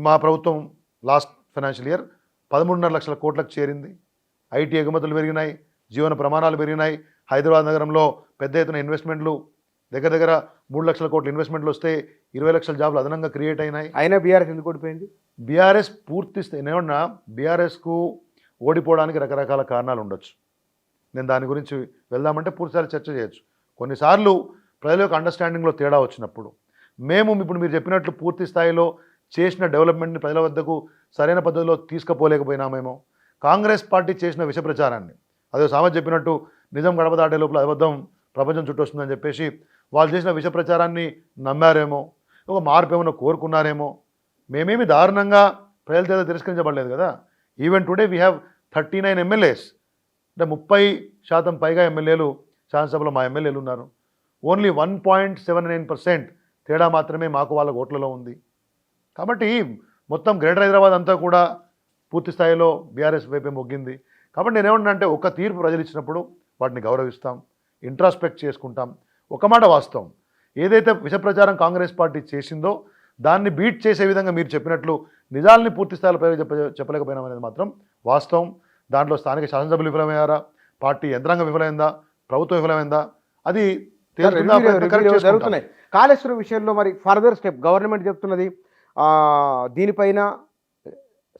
మా ప్రభుత్వం లాస్ట్ ఫైనాన్షియల్ ఇయర్ 13.5 లక్షల కోట్లకు చేరింది. ఐటీ ఎగుమతులు పెరిగినాయి, జీవన ప్రమాణాలు పెరిగినాయి. హైదరాబాద్ నగరంలో పెద్ద ఎత్తున ఇన్వెస్ట్మెంట్లు, దగ్గర దగ్గర 3 లక్షల కోట్ల ఇన్వెస్ట్మెంట్లు వస్తే 20 లక్షల జాబ్లు అదనంగా క్రియేట్ అయినాయి. అయినా బీఆర్ఎస్ ఎందుకు ఓడిపోయింది? బీఆర్ఎస్ పూర్తి ఏమన్నా బీఆర్ఎస్కు ఓడిపోవడానికి రకరకాల కారణాలు ఉండొచ్చు. నేను దాని గురించి వెళ్దామంటే పూర్తిసారి చర్చ చేయొచ్చు. కొన్నిసార్లు ప్రజల యొక్క అండర్స్టాండింగ్లో తేడా వచ్చినప్పుడు మేము ఇప్పుడు మీరు చెప్పినట్లు పూర్తి స్థాయిలో చేసిన డెవలప్మెంట్ని ప్రజల వద్దకు సరైన పద్ధతిలో తీసుకుపోలేకపోయినామేమో. కాంగ్రెస్ పార్టీ చేసిన విష ప్రచారాన్ని, అదే సామెత చెప్పినట్టు నిజం గడప దాటే లోపల అబద్ధం ప్రపంచం చుట్టూ వస్తుందని చెప్పేసి వాళ్ళు చేసిన విష ప్రచారాన్ని నమ్మారేమో, ఒక మార్పు ఏమో కోరుకున్నారేమో. మేమేమి దారుణంగా ప్రజల చేత తిరస్కరించబడలేదు కదా. Even today we have 39 MLAs, అంటే 30% పైగా ఎమ్మెల్యేలు శాసనసభలో మా ఎమ్మెల్యేలు ఉన్నారు. ఓన్లీ 1.79% తేడా మాత్రమే మాకు వాళ్ళ ఓట్లలో ఉంది. కాబట్టి మొత్తం గ్రేటర్ హైదరాబాద్ అంతా కూడా పూర్తి స్థాయిలో బీఆర్ఎస్ వైపే మొగ్గింది. కాబట్టి నేనేమంటున్నా, ఒక తీర్పు ప్రజలు ఇచ్చినప్పుడు వాటిని గౌరవిస్తాం, ఇంట్రాస్పెక్ట్ చేసుకుంటాం. ఒక మాట వాస్తవం, ఏదైతే విష ప్రచారం కాంగ్రెస్ పార్టీ చేసిందో దాన్ని బీట్ చేసే విధంగా మీరు చెప్పినట్లు నిజాలని పూర్తి స్థాయిలో చెప్పలేకపోయినాం అనేది మాత్రం వాస్తవం. దాంట్లో స్థానిక శాసనసభ్యులు విఫలమయ్యారా, పార్టీ యంత్రాంగం విఫలమైందా, ప్రభుత్వం విఫలమైందా, అది జరుగుతున్నాయి. కాళేశ్వరం విషయంలో మరి ఫర్దర్ స్టెప్ గవర్నమెంట్ చెప్తున్నది, దీనిపైన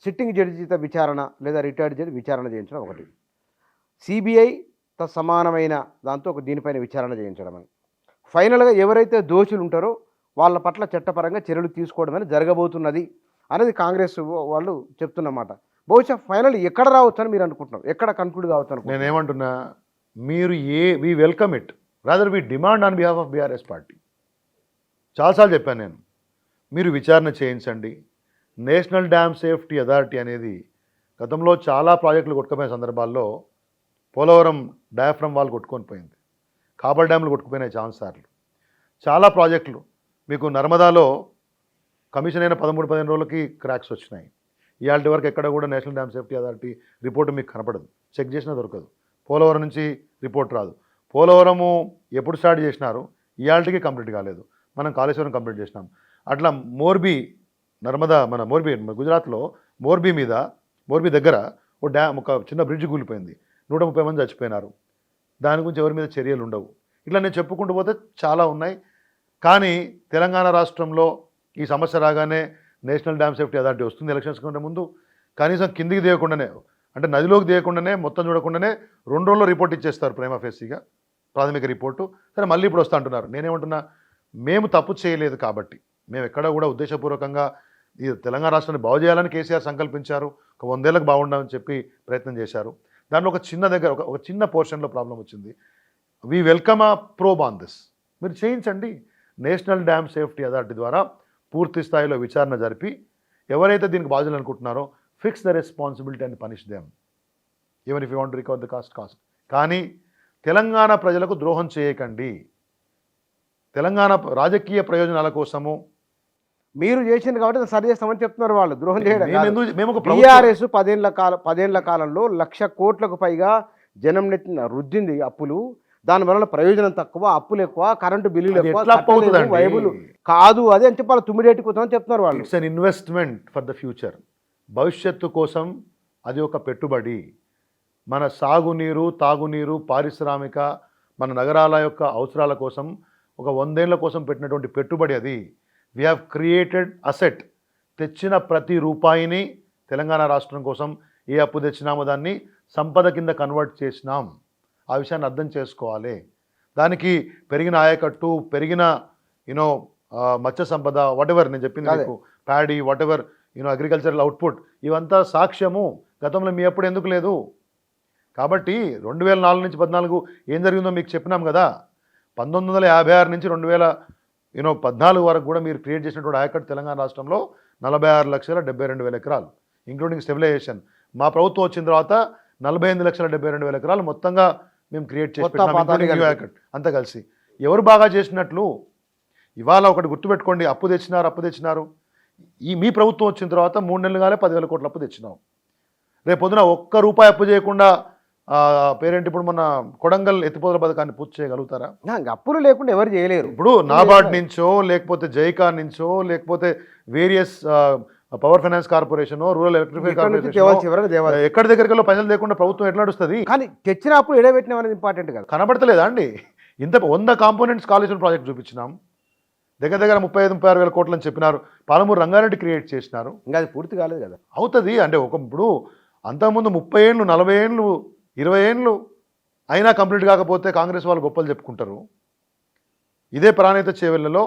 సిట్టింగ్ జడ్జితో విచారణ లేదా రిటైర్డ్ జడ్జి విచారణ చేయించడం ఒకటి, సిబిఐతో సమానమైన దాంతో దీనిపైన విచారణ చేయించడం అని, ఫైనల్గా ఎవరైతే దోషులు ఉంటారో వాళ్ళ పట్ల చట్టపరంగా చర్యలు తీసుకోవడం అని జరగబోతున్నది అనేది కాంగ్రెస్ వాళ్ళు చెప్తున్నమాట. బహుశా ఫైనల్ ఎక్కడ రావచ్చు అని మీరు అనుకుంటున్నారు, ఎక్కడ కన్క్లూడ్ కావచ్చు అనుకుంటున్నారు? నేనేమంటున్నా, మీరు we welcome it, rather we demand on behalf of BRS party. చాలాసార్లు చెప్పాను నేను, మీరు విచారణ చేయించండి. నేషనల్ డ్యామ్ సేఫ్టీ అథారిటీ అనేది గతంలో చాలా ప్రాజెక్టులు కొట్టుకుపోయిన సందర్భాల్లో పోలవరం డయాఫ్రమ్ వాళ్ళు కొట్టుకొని పోయింది, కాబల్ డ్యామ్లు కొట్టుకుపోయినాయి చాలాసార్లు. చాలా ప్రాజెక్టులు మీకు నర్మదాలో కమిషన్ అయిన 13-15 రోజులకి క్రాక్స్ వచ్చినాయి. ఇవాళ వరకు ఎక్కడ కూడా national dam safety authority report మీకు కనపడదు, చెక్ చేసినా దొరకదు. పోలవరం నుంచి రిపోర్ట్ రాదు. పోలవరము ఎప్పుడు స్టార్ట్ చేసినారు, ఇవాళకి కంప్లీట్ కాలేదు. మనం కాళేశ్వరం కంప్లీట్ చేసినాం. అట్లా మోర్బీ, నర్మదా, మన మోర్బీ గుజరాత్లో మోర్బీ దగ్గర ఒక చిన్న బ్రిడ్జ్ కూలిపోయింది, 130 మంది చచ్చిపోయినారు. దాని గురించి ఎవరి మీద చర్యలు ఉండవు. ఇట్లా నేను చెప్పుకుంటూ పోతే చాలా ఉన్నాయి. కానీ తెలంగాణ రాష్ట్రంలో ఈ సమస్య రాగానే నేషనల్ డ్యామ్ సేఫ్టీ అథారిటీ వస్తుంది ఎలక్షన్స్ కంటే ముందు. కనీసం కిందికి తీయకుండానే, అంటే నదిలోకి తీయకుండానే, మొత్తం చూడకుండానే 2 రోజుల్లో రిపోర్ట్ ఇచ్చేస్తారు ప్రైమా ఫేసీగా, ప్రాథమిక రిపోర్టు. సరే మళ్ళీ ఇప్పుడు వస్తా అంటున్నారు. నేనేమంటున్నా, మేము తప్పు చేయలేదు కాబట్టి, మేము ఎక్కడ కూడా ఉద్దేశపూర్వకంగా ఈ తెలంగాణ రాష్ట్రాన్ని బాగు చేయాలని కేసీఆర్ సంకల్పించారు. ఒక 100 ఏళ్ళకి బాగుండాలని చెప్పి ప్రయత్నం చేశారు. దాంట్లో ఒక చిన్న పోర్షన్లో ప్రాబ్లం వచ్చింది. వీ వెల్కమ్ ఆ ప్రోబ్ ఆన్ దిస్. మీరు చేయించండి. నేషనల్ డ్యామ్ సేఫ్టీ అథారిటీ ద్వారా పూర్తి స్థాయిలో విచారణ జరిపి ఎవరైతే దీనికి బాధ్యులు అనుకుంటున్నారో fix the responsibility and punish them, even if you want to recover the cost. కానీ తెలంగాణ ప్రజలకు ద్రోహం చేయకండి. తెలంగాణ రాజకీయ ప్రయోజనాల కోసము మీరు చేసింది కాబట్టి సరి చేస్తామని చెప్తున్నారు వాళ్ళు. ద్రోహం చేయడం మేము ఒక టీఆర్ఎస్ 10 ఏళ్ల కాలంలో 1,00,000 కోట్లకు పైగా జనం నెత్తిన రుద్దింది అప్పులు. దానివల్ల ప్రయోజనం తక్కువ, అప్పులు ఎక్కువ, కరెంటు బిల్లులు ఎక్కువ, వైబుల్ కాదు అది అని చెప్పి వాళ్ళు తుమ్మిడేటి కోసం చెప్తున్నారు వాళ్ళు. It's an investment for the future. భవిష్యత్తు కోసం అది ఒక పెట్టుబడి. మన సాగునీరు, తాగునీరు, పారిశ్రామిక, మన నగరాల యొక్క అవసరాల కోసం ఒక 100 ఏళ్ల కోసం పెట్టినటువంటి పెట్టుబడి అది. We have created asset. తెచ్చిన ప్రతి రూపాయిని తెలంగాణ రాష్ట్రం కోసం ఏ అప్పు తెచ్చినామో దాన్ని సంపద కింద కన్వర్ట్ చేసినాం. ఆ విషయాన్ని అర్థం చేసుకోవాలి. దానికి పెరిగిన ఆయకట్టు, పెరిగిన మత్స్య సంపద, వాటెవర్ నేను చెప్పింది మీకు, ప్యాడీ, వాటెవర్ అగ్రికల్చరల్ అవుట్పుట్, ఇవంతా సాక్ష్యము. గతంలో మీ అప్పుడు ఎందుకు లేదు? కాబట్టి 2004 నుంచి 14 ఏం జరిగిందో మీకు చెప్పినాం కదా. 1956 నుంచి 2014 వరకు కూడా మీరు క్రియేట్ చేసినటువంటి ఆయకట్టు తెలంగాణ రాష్ట్రంలో 46,72,000 ఎకరాలు, ఇంక్లూడింగ్ స్టెబిలైజేషన్. మా ప్రభుత్వం వచ్చిన తర్వాత 48,72,000 ఎకరాలు మొత్తంగా మేము క్రియేట్ చేసి ఆయకట్టు అంతా కలిసి. ఎవరు బాగా చేసినట్లు? ఇవాళ ఒకటి గుర్తుపెట్టుకోండి, అప్పు తెచ్చినారు. మీ ప్రభుత్వం వచ్చిన తర్వాత 3 నెలలు కాలే 10,000 కోట్ల అప్పు తెచ్చినాం. రేపు పొద్దున ₹1 అప్పు చేయకుండా పేరేంటి ఇప్పుడు మన కొడంగల్ ఎత్తిపోతల పథకాన్ని పూర్తి చేయగలుగుతారా? అప్పులు లేకుండా ఎవరు చేయలేరు. ఇప్పుడు నాబార్డ్ నుంచో, లేకపోతే జైకా నుంచో, లేకపోతే various power finance corporation, rural electrify corporation, ఎక్కడి దగ్గరలో పైసలు లేకుండా ప్రభుత్వం ఎట్లా నడుస్తుంది? కానీ తెచ్చిన అప్పులు ఎడబెట్టిన అనేది ఇంపార్టెంట్ కదా. కనబడతలేదా అండి? ఇంత 100 కాంపోనెంట్స్ కాళేశ్వరం ప్రాజెక్ట్ చూపించినాం. దగ్గర 35-36 వేల కోట్లు అని చెప్పినారు. పాలమూరు రంగారెడ్డి క్రియేట్ చేసినారు. ఇంకా అది పూర్తి కాలేదు కదా. అవుతుంది అంటే ఇప్పుడు అంతకుముందు 30 ఏళ్ళు, 40 ఏళ్ళు, 20 ఏళ్ళు అయినా కంప్లీట్ కాకపోతే కాంగ్రెస్ వాళ్ళు గొప్పలు చెప్పుకుంటారు. ఇదే ప్రాణహిత చేవెళ్లలో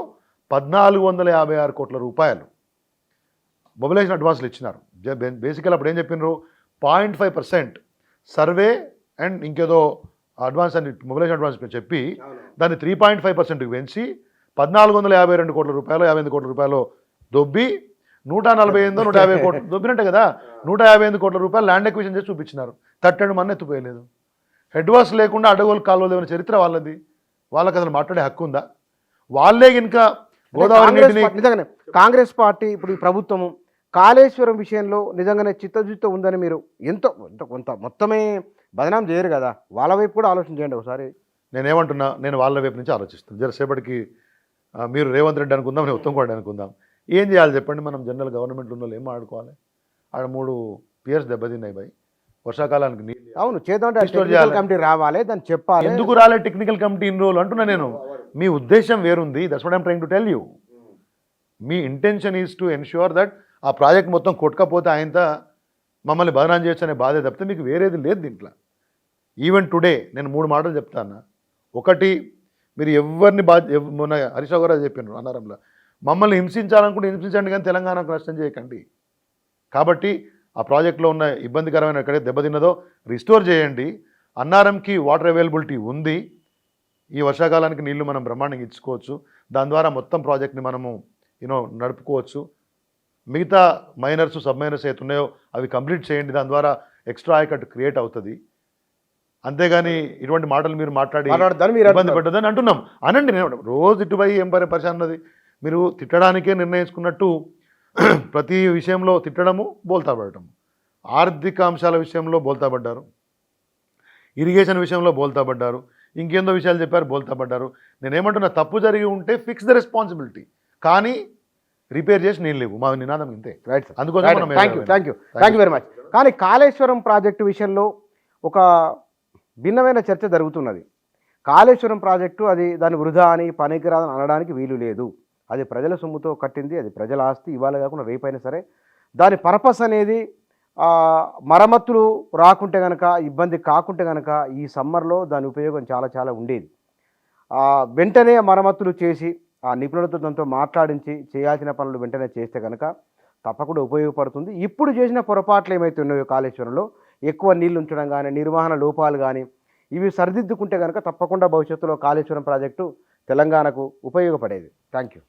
1,456 కోట్ల రూపాయలు మొబిలైజేషన్ అడ్వాన్స్లు ఇచ్చినారు. బేసికల్ అప్పుడు ఏం చెప్పినారు? 0.5% సర్వే అండ్ ఇంకేదో అడ్వాన్స్ అని మొబిలైజేషన్ అడ్వాన్స్ చెప్పి దాన్ని 3.5%కి పెంచి 1,452 కోట్ల రూపాయలు, 58 కోట్ల రూపాయలు దొబ్బి 148-150 కోట్లు దొబ్బినట్టే కదా. 158 కోట్ల రూపాయలు ల్యాండ్ ఎక్విజిషన్ చేసి చూపించినారు. 32 మంది ఎత్తుపోయలేదు. హెడ్ వాష్ లేకుండా అడ్డగోలు కాలువలు ఏమైనా చరిత్ర వాళ్ళది? వాళ్ళకి అసలు మాట్లాడే హక్కు ఉందా? వాళ్ళే ఇంకా గోదావరి నీటిని నిజంగానే కాంగ్రెస్ పార్టీ ఇప్పుడు ఈ ప్రభుత్వము కాళేశ్వరం విషయంలో నిజంగానే చిత్తశుద్ధితో ఉందని మీరు ఎంతో కొంత మొత్తమే బదనాం చేయరు కదా. వాళ్ళ వైపు కూడా ఆలోచన చేయండి ఒకసారి. నేనేమంటున్నా, నేను వాళ్ళ వైపు నుంచి ఆలోచిస్తాను. జరసేపటికి మీరు రేవంత్ రెడ్డి అనుకుందాం, నేను ఉత్తమ్ కుమార్ అనుకుందాం. ఏం చేయాలి చెప్పండి? మనం జనరల్ గవర్నమెంట్ ఉన్న ఏం ఆడుకోవాలి? ఆడ 3 పియర్స్ దెబ్బతిన్నాయి భయ్. వర్షాకాలానికి నీళ్ళు అవును చేద్దామంటే టెక్నికల్ కమిటీ రావాలి, దాన్ని చెప్పాలి. ఎందుకు రాలే టెక్నికల్ కమిటీ ఇన్ని రోజులు అంటున్నా నేను. మీ ఉద్దేశం వేరుంది. That's what I'm trying to tell you. మీ intention is to ensure that ఆ ప్రాజెక్ట్ మొత్తం కొట్టకపోతే ఆయనతో మమ్మల్ని బదనాం చేయొచ్చు అనే బాధ తప్పితే మీకు వేరేది లేదు దీంట్లో. ఈవెన్ టుడే నేను 3 మాటలు చెప్తాను. ఒకటి, మీరు ఎవరిని మొన్న హరీష్ రావు గారు చెప్పినారు అన్నారంలో, మమ్మల్ని హింసించాలనుకుంటే హింసించండి కానీ తెలంగాణకు నష్టం చేయకండి. కాబట్టి ఆ ప్రాజెక్టులో ఉన్న ఇబ్బందికరమైన ఎక్కడైతే దెబ్బతిన్నదో రిస్టోర్ చేయండి. అన్నారంకి వాటర్ అవైలబిలిటీ ఉంది. ఈ వర్షాకాలానికి నీళ్లు మనం బ్రహ్మాండంగా ఇచ్చుకోవచ్చు. దాని ద్వారా మొత్తం ప్రాజెక్ట్ని మనము నడుపుకోవచ్చు. మిగతా మైనర్స్, సబ్ మైనర్స్ అయితే ఉన్నాయో అవి కంప్లీట్ చేయండి. దాని ద్వారా ఎక్స్ట్రా ఆయకట్టు క్రియేట్ అవుతుంది. అంతేగాని ఇటువంటి మాటలు మీరు మాట్లాడి ఇబ్బంది పెట్టదని అంటున్నాం. అనండి, నేను రోజు ఇటువై ఏం పరిశాన్ అన్నది. మీరు తిట్టడానికే నిర్ణయించుకున్నట్టు ప్రతి విషయంలో తిట్టడము, బోల్తా పడటము. ఆర్థిక అంశాల విషయంలో బోల్తా పడ్డారు, ఇరిగేషన్ విషయంలో బోల్తా పడ్డారు, ఇంకేందో విషయాలు చెప్పారు, బోల్తా పడ్డారు. నేనేమంటున్నా, తప్పు జరిగి ఉంటే ఫిక్స్ ద రెస్పాన్సిబిలిటీ. కానీ రిపేర్ చేసి నీళ్ళు లేవు. మా నినాదం ఇంతే. Right sir. అందుకోసం మనం థ్యాంక్ యూ వెరీ మచ్. కానీ కాళేశ్వరం ప్రాజెక్టు విషయంలో ఒక భిన్నమైన చర్చ జరుగుతున్నది. కాళేశ్వరం ప్రాజెక్టు అది దాని వృధా అని పనికిరాదని అనడానికి వీలు లేదు. అది ప్రజల సొమ్ముతో కట్టింది, అది ప్రజల ఆస్తి. ఇవాళ కాకుండా రేపైనా సరే దాని పర్పస్ అనేది మరమ్మతులు రాకుంటే కనుక, ఇబ్బంది కాకుంటే కనుక ఈ సమ్మర్లో దాని ఉపయోగం చాలా చాలా ఉండేది. వెంటనే మరమ్మతులు చేసి ఆ నిపుణులతో దాంతో మాట్లాడించి చేయాల్సిన పనులు వెంటనే చేస్తే కనుక తప్పకుండా ఉపయోగపడుతుంది. ఇప్పుడు చేసిన పొరపాట్లు ఏమైతే ఉన్నాయో కాళేశ్వరంలో ఎక్కువ నీళ్లు ఉంచడం కానీ, నిర్వహణ లోపాలు కానీ, ఇవి సరిదిద్దుకుంటే కనుక తప్పకుండా భవిష్యత్తులో కాళేశ్వరం ప్రాజెక్టు తెలంగాణకు ఉపయోగపడేది. Thank you.